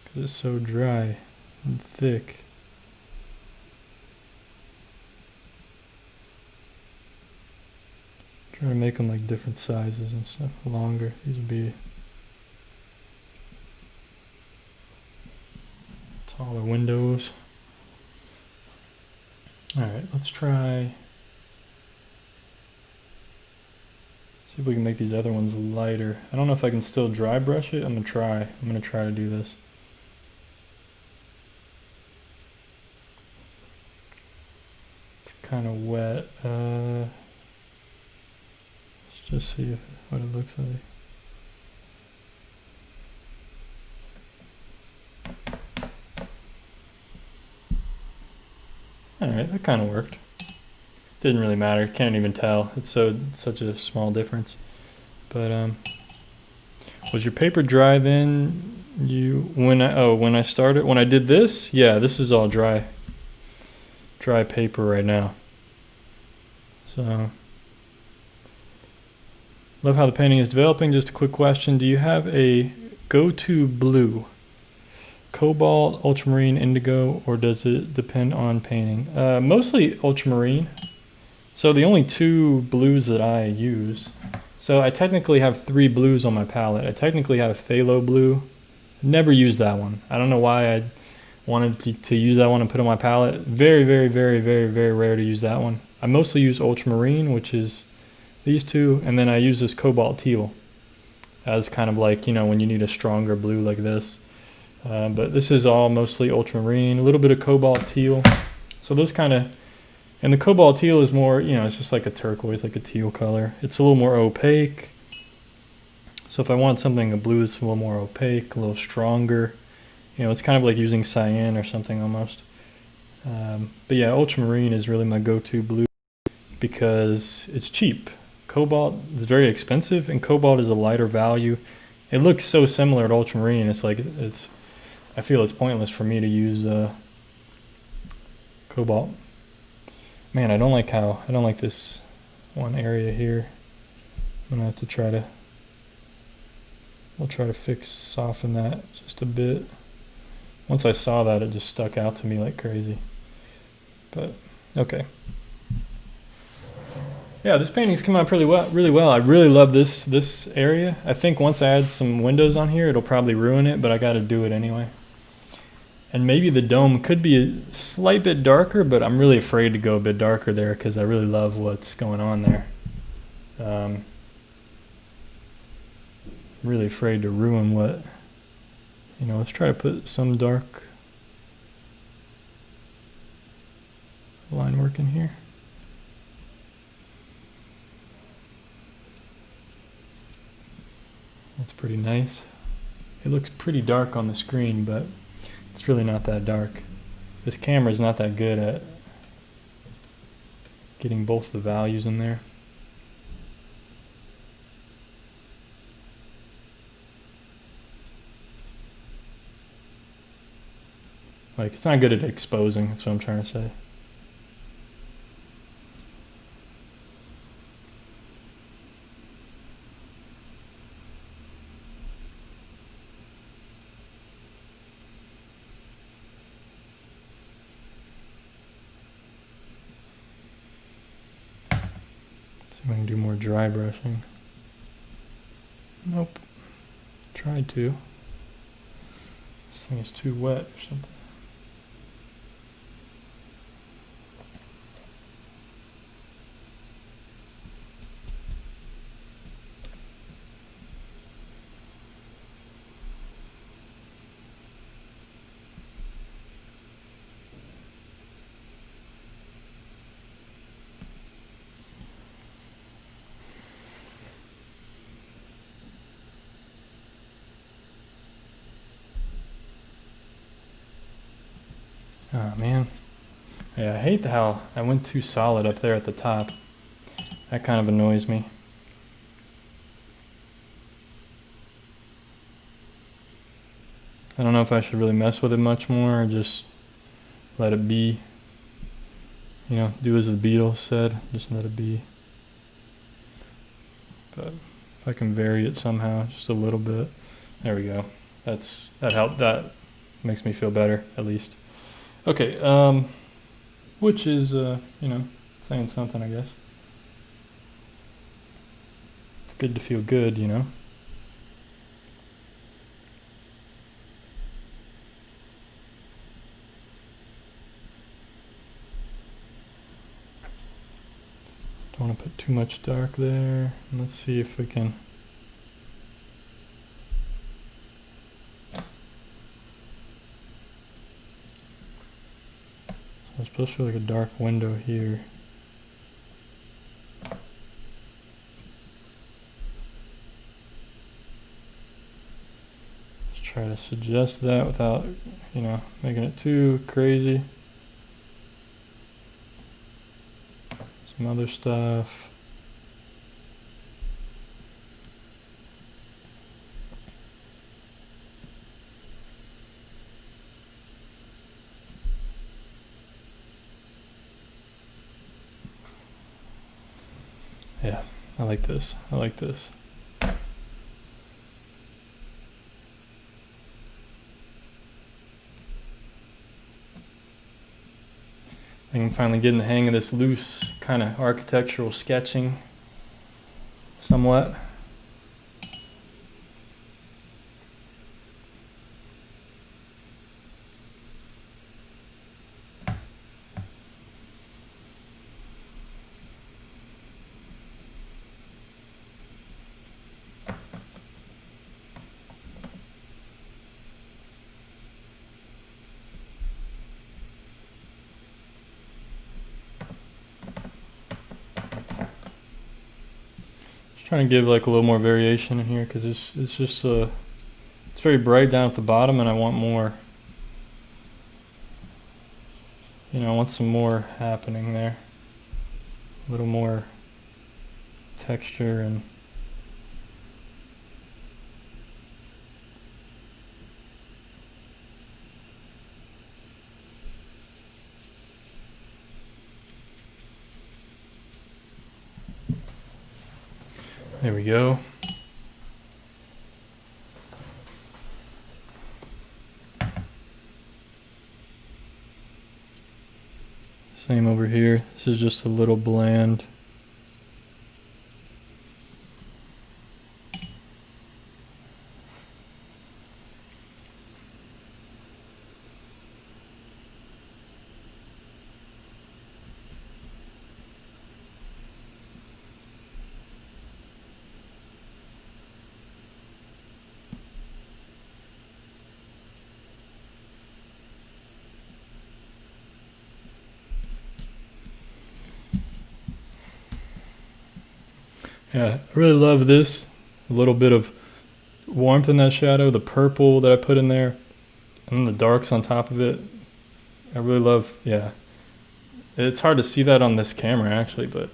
because it's so dry and thick. Try to make them like different sizes and stuff, longer. These would be Smaller windows. All right, let's try. See if we can make these other ones lighter. I don't know if I can still dry brush it. I'm gonna try to do this. It's kind of wet. Let's just see what it looks like. Alright, that kind of worked. Didn't really matter, can't even tell. It's such a small difference. But was your paper dry then? When I did this? Yeah, this is all dry paper right now. So love how the painting is developing. Just a quick question, do you have a go-to blue? Cobalt, ultramarine, indigo, or does it depend on painting? Mostly ultramarine. So the only two blues that I use. So I technically have 3 blues on my palette. I technically have phthalo blue. Never used that one. I don't know why I wanted to use that one and put on my palette. Very, very, very, very, very rare to use that one. I mostly use ultramarine, which is these two, and then I use this cobalt teal as kind of like, you know, when you need a stronger blue like this. But this is all mostly ultramarine, a little bit of cobalt teal. So those kind of, and the cobalt teal is more, you know, it's just like a turquoise, like a teal color. It's a little more opaque. So if I want something, a blue that's a little more opaque, a little stronger, you know, it's kind of like using cyan or something almost. But yeah, ultramarine is really my go-to blue because it's cheap. Cobalt is very expensive and cobalt is a lighter value. It looks so similar to ultramarine. It's like, I feel it's pointless for me to use cobalt. Man, I don't like this one area here. I'm gonna have to we'll try to soften that just a bit. Once I saw that, it just stuck out to me like crazy. But, okay. Yeah, this painting's come out really well. I really love this area. I think once I add some windows on here, it'll probably ruin it, but I gotta do it anyway. And maybe the dome could be a slight bit darker, but I'm really afraid to go a bit darker there because I really love what's going on there. I'm really afraid to ruin what, you know, let's try to put some dark line work in here. That's pretty nice. It looks pretty dark on the screen, but it's really not that dark. This camera is not that good at getting both the values in there. Like, it's not good at exposing, that's what I'm trying to say. See if I can do more dry brushing. Nope. Tried to. This thing is too wet or something. Oh man. Yeah, I hate how I went too solid up there at the top. That kind of annoys me. I don't know if I should really mess with it much more or just let it be. You know, do as the Beatles said, just let it be. But if I can vary it somehow, just a little bit. There we go. That helped. That makes me feel better, at least. Okay, which is, you know, saying something, I guess. It's good to feel good, you know. Don't want to put too much dark there. Let's see if we can. So I'm supposed to feel like a dark window here. Just try to suggest that without, you know, making it too crazy. Some other stuff. Yeah, I like this. I like this. I can finally get in the hang of this loose kind of architectural sketching somewhat. Trying to give like a little more variation in here because it's just it's very bright down at the bottom, and I want more. You know, I want some more happening there. A little more texture and. There we go. Same over here. This is just a little bland. Yeah, I really love this. A little bit of warmth in that shadow, the purple that I put in there, and then the darks on top of it. I really love, yeah. It's hard to see that on this camera actually, but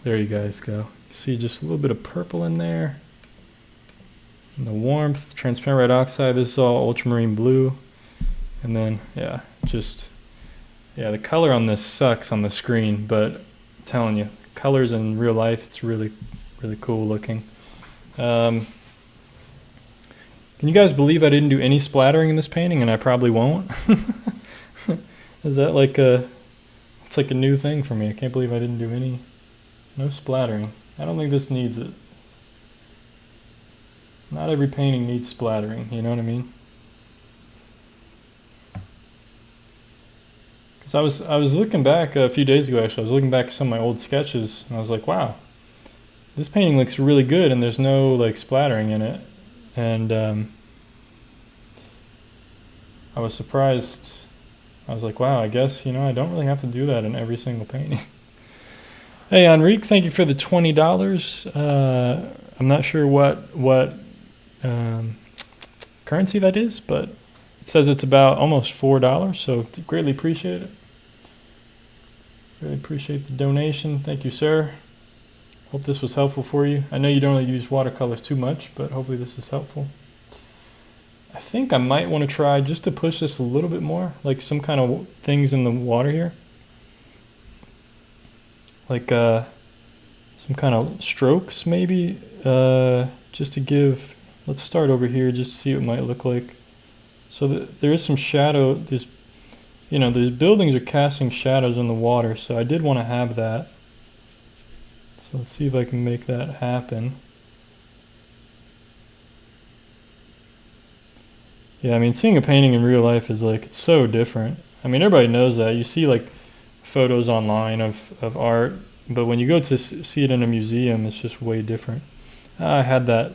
there you guys go. See just a little bit of purple in there. And the warmth, transparent red oxide, this is all ultramarine blue. And then, yeah, just, yeah, the color on this sucks on the screen, but I'm telling you, colors in real life, it's really, really cool looking. Can you guys believe I didn't do any splattering in this painting, and I probably won't? Is that like it's like a new thing for me. I can't believe I didn't do no splattering. I don't think this needs it. Not every painting needs splattering, you know what I mean? Because I was looking back a few days ago actually, I was looking back at some of my old sketches, and I was like, wow, this painting looks really good and there's no like splattering in it. And I was surprised. I was like, wow, I guess, you know, I don't really have to do that in every single painting. Hey, Enrique, thank you for the $20. I'm not sure what currency that is, but it says it's about almost $4, so greatly appreciate it. Really appreciate the donation. Thank you, sir. Hope this was helpful for you. I know you don't really use watercolors too much, but hopefully this is helpful. I think I might want to try just to push this a little bit more, like some kind of things in the water here. Like some kind of strokes maybe, just to give, let's start over here just to see what it might look like. So there is some shadow, there's, you know, these buildings are casting shadows in the water, so I did want to have that. So let's see if I can make that happen. Yeah, I mean, seeing a painting in real life is like, it's so different. I mean, everybody knows that. You see like photos online of art, But when you go to see it in a museum, it's just way different. I had that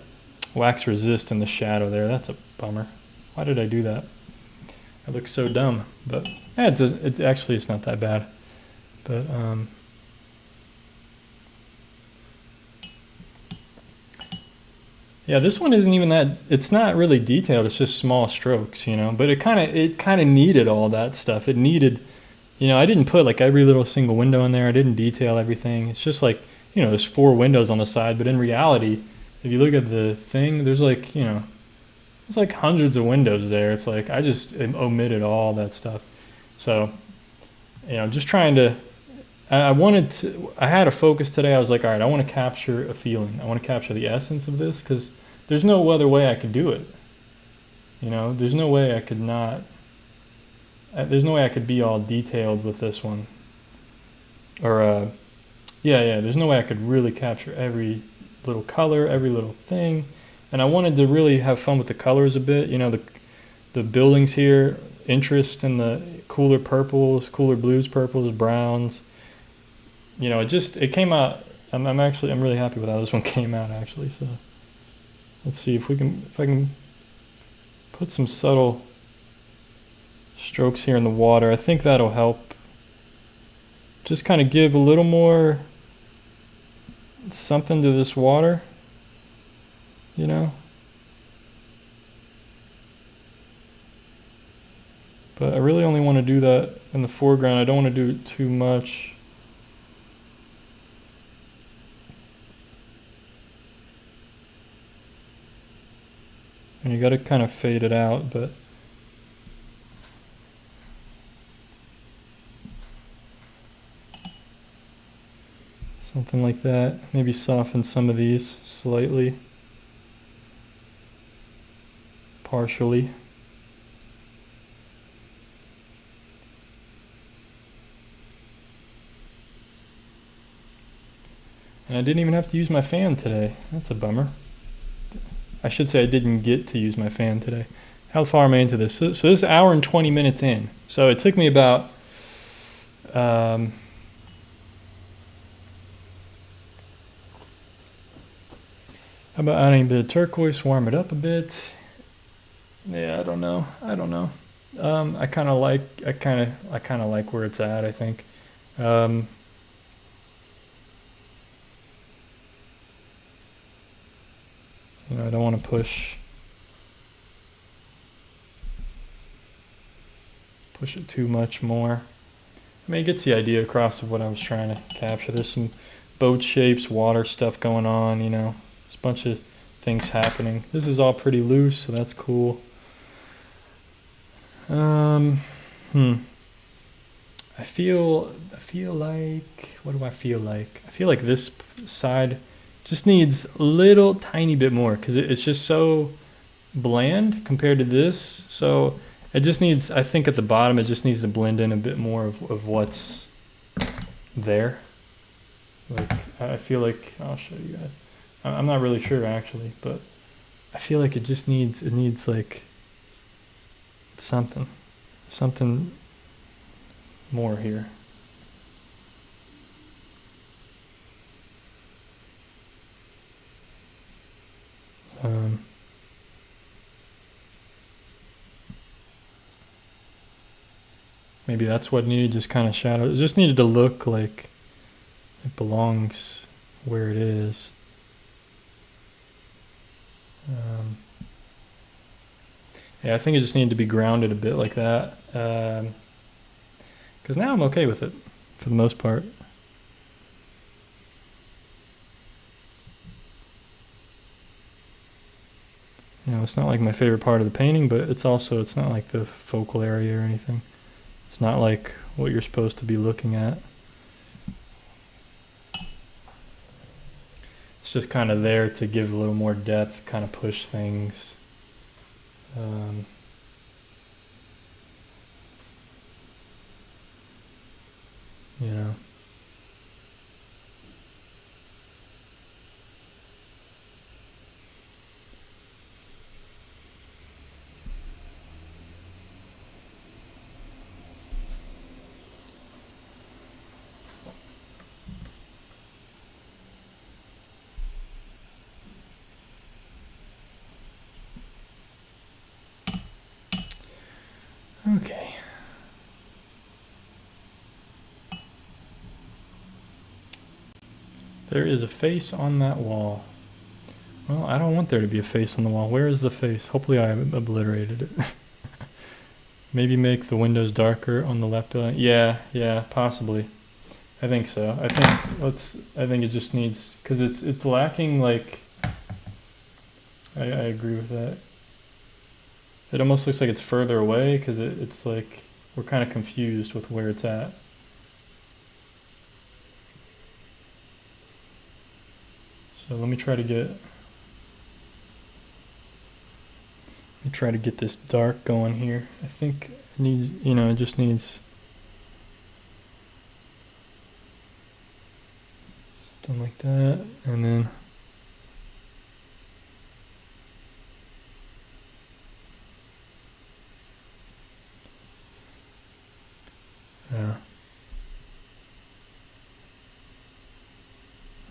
wax resist in the shadow there. That's a bummer. Why did I do that? I look so dumb. But yeah, it's actually it's not that bad. But yeah, this one isn't even that. It's not really detailed. It's just small strokes, you know. But it kind of needed all that stuff. It needed, you know, I didn't put like every little single window in there. I didn't detail everything. It's just like, you know, there's 4 windows on the side. But in reality, if you look at the thing, there's like, you know, there's like hundreds of windows there. It's like I just omitted all that stuff. So, you know, just trying to. I had a focus today. I was like, all right, I want to capture a feeling. I want to capture the essence of this because there's no other way I could do it. You know, there's no way I could not. There's no way I could be all detailed with this one. Or, yeah, there's no way I could really capture every little color, every little thing. And I wanted to really have fun with the colors a bit. You know, the buildings here, interest in the cooler purples, cooler blues, purples, browns. You know, it came out. I'm really happy with how this one came out actually. So let's see if I can put some subtle strokes here in the water. I think that'll help. Just kind of give a little more something to this water, you know. But I really only want to do that in the foreground. I don't want to do it too much. And you got to kind of fade it out, but something like that. Maybe soften some of these slightly, partially. And I didn't even have to use my fan today. That's a bummer. I should say I didn't get to use my fan today. How far am I into this? So this is 1 hour and 20 minutes in. So it took me about how about adding a bit of turquoise, warm it up a bit. Yeah, I don't know. I kind of like where it's at, I think. You know, I don't want to push it too much more. I mean, it gets the idea across of what I was trying to capture. There's some boat shapes, water stuff going on, you know. There's a bunch of things happening. This is all pretty loose, so that's cool. I feel like, what do I feel like? I feel like this side just needs a little tiny bit more because it's just so bland compared to this. So it just needs, I think at the bottom, it just needs to blend in a bit more of what's there. Like, I feel like, I'll show you guys. I'm not really sure actually, but I feel like it needs like something more here. Maybe that's what needed, just kind of shadow. It just needed to look like it belongs where it is. Yeah, I think it just needed to be grounded a bit like that. Because now I'm okay with it for the most part. You know, it's not like my favorite part of the painting, but it's not like the focal area or anything. It's not like what you're supposed to be looking at. It's just kind of there to give a little more depth, kind of push things. You know. There is a face on that wall. Well, I don't want there to be a face on the wall. Where is the face? Hopefully I obliterated it. Maybe make the windows darker on the left. Yeah, possibly. I think so. I think it just needs, because it's lacking, like, I agree with that. It almost looks like it's further away because it's like we're kind of confused with where it's at. So let me try to get this dark going here. I think it needs, it just needs something like that, and then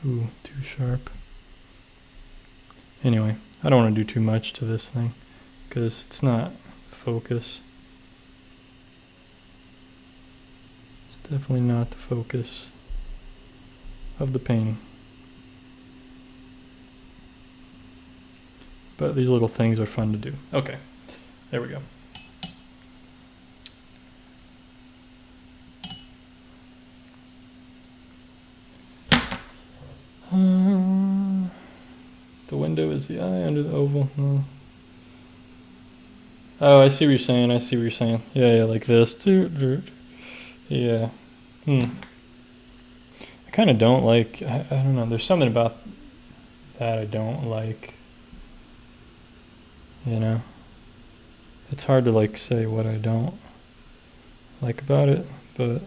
ooh, too sharp. Anyway, I don't want to do too much to this thing because it's not focus. It's definitely not the focus of the painting. But these little things are fun to do. Okay, there we go. The window is the eye under the oval. No. Oh, I see what you're saying. Yeah, like this. Yeah. I kind of don't like, I don't know, there's something about that I don't like. It's hard to like say what I don't like about it, but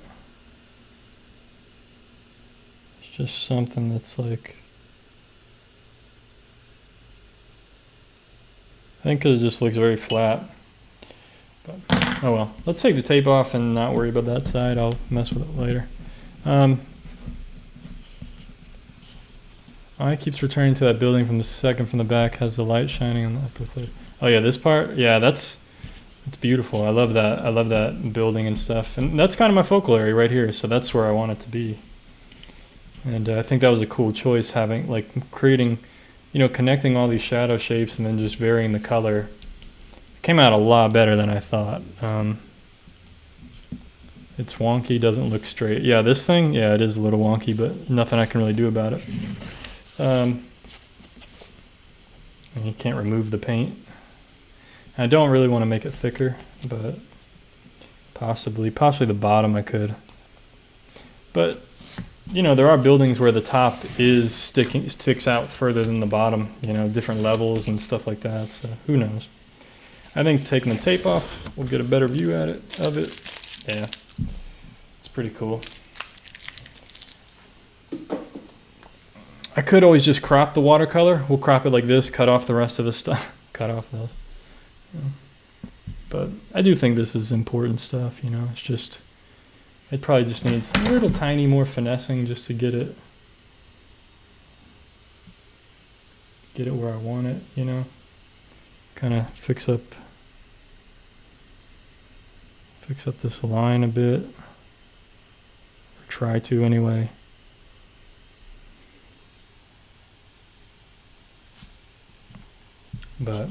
it's just something that's like, I think because it just looks very flat. But oh well, let's take the tape off and not worry about that side. I'll mess with it later. Eye keeps returning to that building from the back, has the light shining on the upper third. Oh yeah, this part, yeah, it's beautiful. I love that building and stuff, and that's kind of my focal area right here. So that's where I want it to be. And I think that was a cool choice, having like creating, connecting all these shadow shapes and then just varying the color. It came out a lot better than I thought. It's wonky, doesn't look straight. Yeah, this thing, yeah, it is a little wonky, but nothing I can really do about it. And you can't remove the paint. I don't really want to make it thicker, but possibly the bottom I could. But there are buildings where the top sticks out further than the bottom, different levels and stuff like that. So who knows? I think taking the tape off, we'll get a better view of it. Yeah, it's pretty cool. I could always just crop the watercolor. We'll crop it like this, cut off the rest of the stuff, cut off those. But I do think this is important stuff, it's just, it probably just needs a little tiny more finessing just to get it where I want it, kind of fix up this line a bit, or try to anyway. But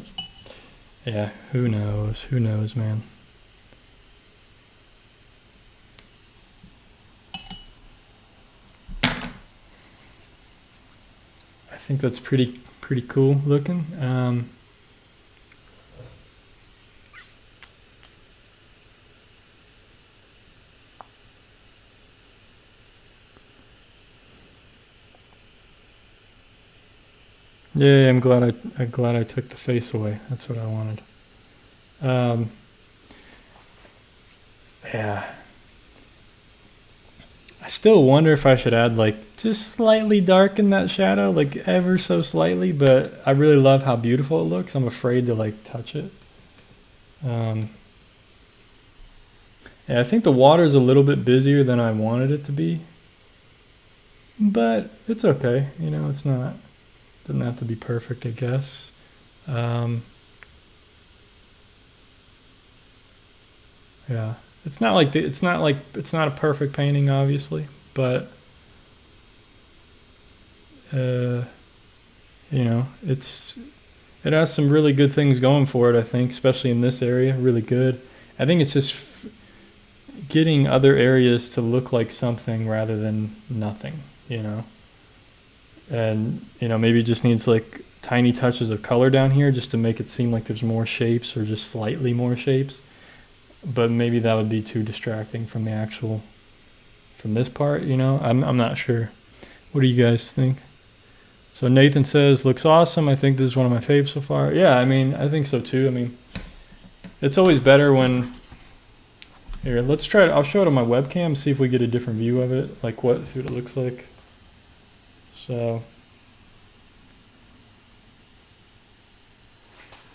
yeah, who knows, man. I think that's pretty cool looking. Yeah, I'm glad I took the face away. That's what I wanted. Yeah. I still wonder if I should add like just slightly darken that shadow, like ever so slightly, but I really love how beautiful it looks. I'm afraid to like touch it. Yeah, I think the water is a little bit busier than I wanted it to be, but it's okay. It's not. Doesn't have to be perfect, I guess. Yeah, it's not a perfect painting, obviously, but You know, it has some really good things going for it, I think, especially in this area, really good. I think it's just getting other areas to look like something rather than nothing, you know. And, you know, maybe it just needs like tiny touches of color down here just to make it seem like there's more shapes or just slightly more shapes. But maybe that would be too distracting from the actual, from this part, you know. I'm not sure. What do you guys think? So Nathan says, looks awesome. I think this is one of my faves so far. Yeah, I mean, I think so too. I mean, it's always better when, here, let's try it. I'll show it on my webcam, see if we get a different view of it. Like see what it looks like. So,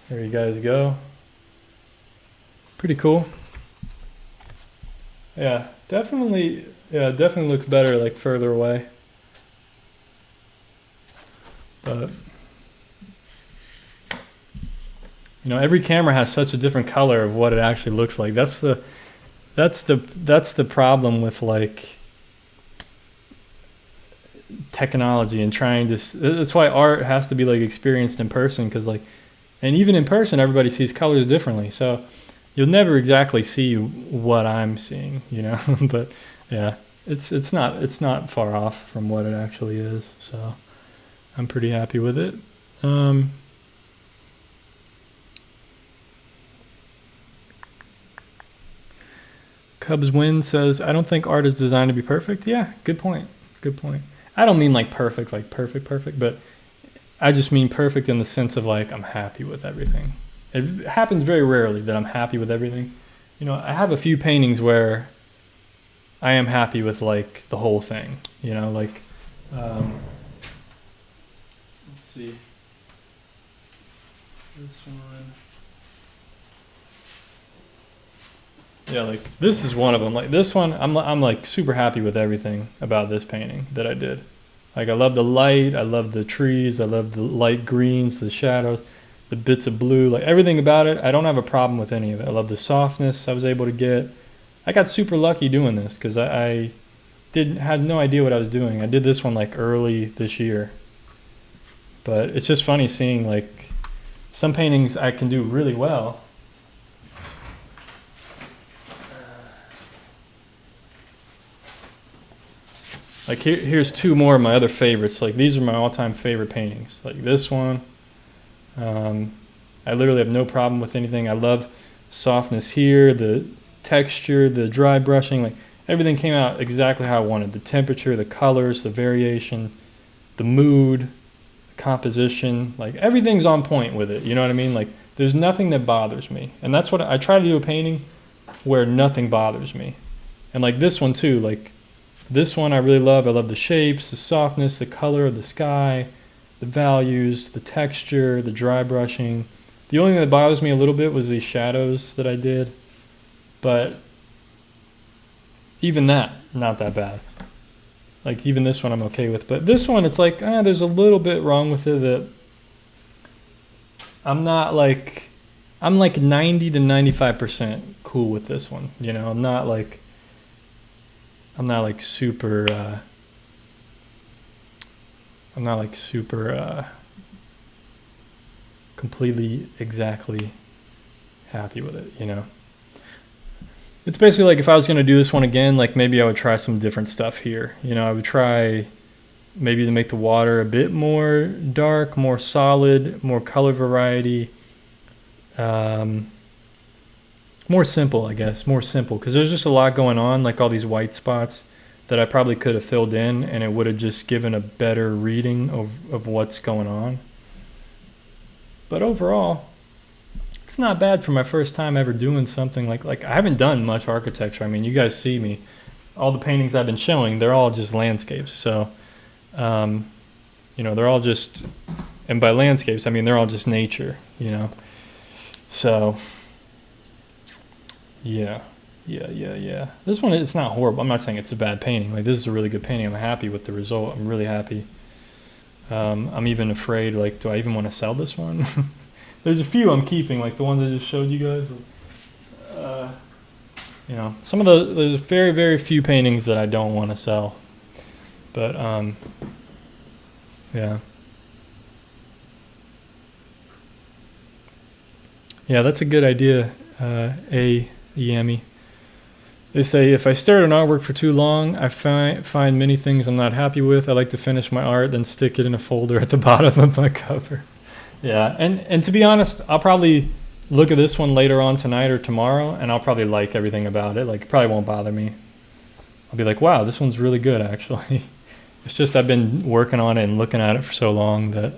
there you guys go. Pretty cool. Yeah, definitely looks better like further away. But you know, every camera has such a different color of what it actually looks like. That's the problem with like technology and trying to. That's why art has to be like experienced in person, because like, and even in person, everybody sees colors differently. So you'll never exactly see what I'm seeing, you know. But yeah, it's not far off from what it actually is. So I'm pretty happy with it. Cubs Win says, I don't think art is designed to be perfect. Yeah, good point. Good point. I don't mean like perfect, but I just mean perfect in the sense of like I'm happy with everything. It happens very rarely that I'm happy with everything. You know, I have a few paintings where I am happy with like the whole thing, you know, like, let's see, this one. Yeah, like this is one of them. Like this one, I'm like super happy with everything about this painting that I did. Like I love the light, I love the trees, I love the light greens, the shadows, the bits of blue, like everything about it. I don't have a problem with any of it. I love the softness I was able to get. I got super lucky doing this because I had no idea what I was doing. I did this one like early this year. But it's just funny seeing like some paintings I can do really well. Like here's two more of my other favorites. Like these are my all-time favorite paintings. Like this one, I literally have no problem with anything. I love softness here, the texture, the dry brushing. Like everything came out exactly how I wanted. The temperature, the colors, the variation, the mood, the composition. Like everything's on point with it. You know what I mean? Like there's nothing that bothers me, and that's what I try to do a painting where nothing bothers me. And like this one too, like. This one I really love. I love the shapes, the softness, the color of the sky, the values, the texture, the dry brushing. The only thing that bothers me a little bit was these shadows that I did. But even that, not that bad. Like even this one I'm okay with. But this one, it's like, there's a little bit wrong with it that I'm like 90 to 95% cool with this one. You know, I'm not like super completely exactly happy with it, you know. It's basically like if I was going to do this one again, like maybe I would try some different stuff here. You know, I would try maybe to make the water a bit more dark, more solid, more color variety. More simple, I guess, because there's just a lot going on, like all these white spots that I probably could have filled in, and it would have just given a better reading of what's going on. But overall, it's not bad for my first time ever doing something like I haven't done much architecture. I mean, you guys see me. All the paintings I've been showing, they're all just landscapes. So, you know, they're all just, and by landscapes, I mean, they're all just nature, you know. So... Yeah. This one, it's not horrible. I'm not saying it's a bad painting. Like this is a really good painting. I'm happy with the result. I'm really happy. I'm even afraid, like, do I even want to sell this one? There's a few I'm keeping, like the ones I just showed you guys. You know, some of there's very, very few paintings that I don't want to sell. But Yeah. Yeah, that's a good idea, Yami. They say, if I stare at an artwork for too long, I find many things I'm not happy with. I like to finish my art, then stick it in a folder at the bottom of my cover. Yeah, and to be honest, I'll probably look at this one later on tonight or tomorrow, and I'll probably like everything about it. Like, it probably won't bother me. I'll be like, wow, this one's really good, actually. It's just I've been working on it and looking at it for so long that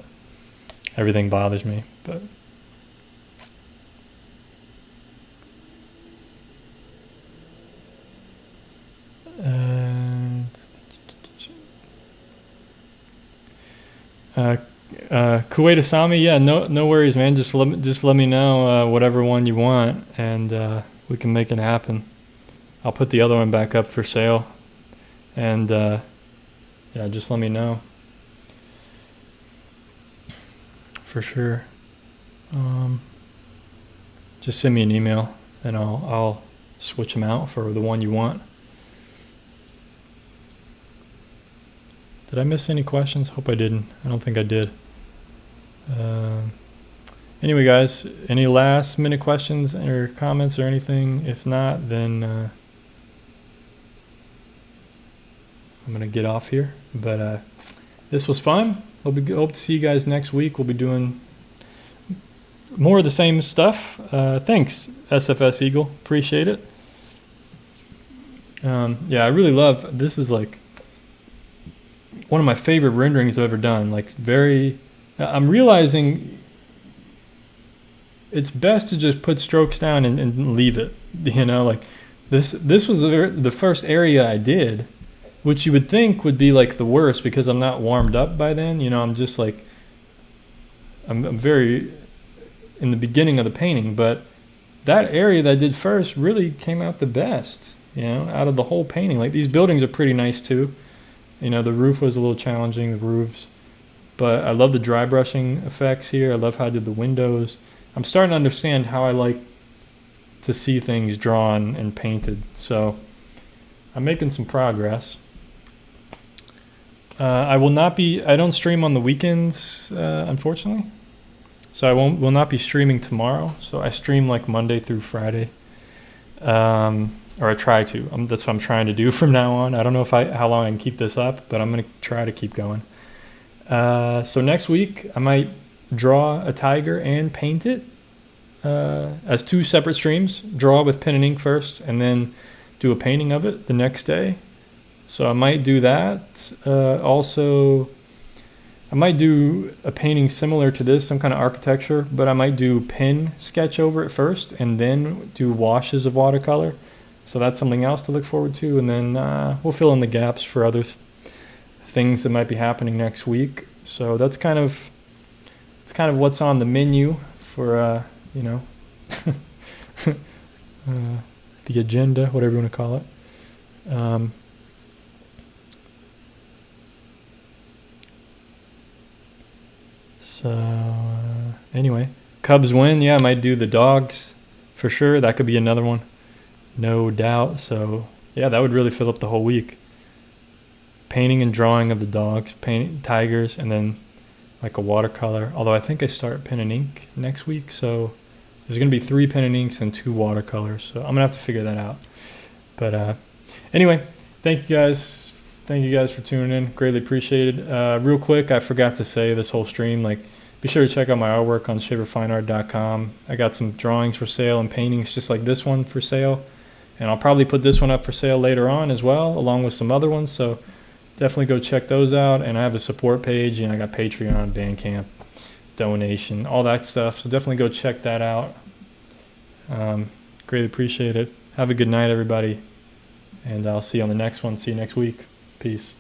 everything bothers me. But Kuwait Asami, yeah, no worries, man. Just let me know whatever one you want, and we can make it happen. I'll put the other one back up for sale, and yeah, just let me know for sure. Just send me an email, and I'll switch them out for the one you want. Did I miss any questions? Hope I didn't. I don't think I did. Anyway, guys, any last minute questions or comments or anything? If not, then I'm gonna get off here. But this was fun. Hope to see you guys next week. We'll be doing more of the same stuff. Thanks, SFS Eagle. Appreciate it. Yeah, I really love. This is like one of my favorite renderings I've ever done. Like, I'm realizing it's best to just put strokes down and leave it. You know, like this was the first area I did, which you would think would be like the worst because I'm not warmed up by then. You know, I'm just like, I'm very in the beginning of the painting, but that area that I did first really came out the best, you know, out of the whole painting. Like, these buildings are pretty nice too. You know, the roof was a little challenging, the roofs, but I love the dry brushing effects here. I love how I did the windows. I'm starting to understand how I like to see things drawn and painted. So I'm making some progress. I don't stream on the weekends, unfortunately. So I will not be streaming tomorrow. So I stream like Monday through Friday. Or I try to. That's what I'm trying to do from now on. I don't know how long I can keep this up, but I'm going to try to keep going. So next week, I might draw a tiger and paint it as 2 separate streams. Draw with pen and ink first, and then do a painting of it the next day. So I might do that. Also, I might do a painting similar to this, some kind of architecture, but I might do pen sketch over it first, and then do washes of watercolor. So that's something else to look forward to, and then we'll fill in the gaps for other things that might be happening next week. So that's kind of what's on the menu for you know, the agenda, whatever you want to call it. So anyway, Cubs win. Yeah, I might do the dogs for sure. That could be another one. No doubt. So yeah, that would really fill up the whole week. Painting and drawing of the dogs, painting tigers, and then like a watercolor. Although I think I start pen and ink next week, so there's gonna be 3 pen and inks and 2 watercolors. So I'm gonna have to figure that out. But anyway, thank you guys. Thank you guys for tuning in. Greatly appreciated. Real quick, I forgot to say this whole stream, like, be sure to check out my artwork on shaverfineart.com. I got some drawings for sale and paintings just like this one for sale. And I'll probably put this one up for sale later on as well, along with some other ones. So definitely go check those out. And I have a support page, and I got Patreon, Bandcamp, donation, all that stuff. So definitely go check that out. Greatly appreciate it. Have a good night, everybody. And I'll see you on the next one. See you next week. Peace.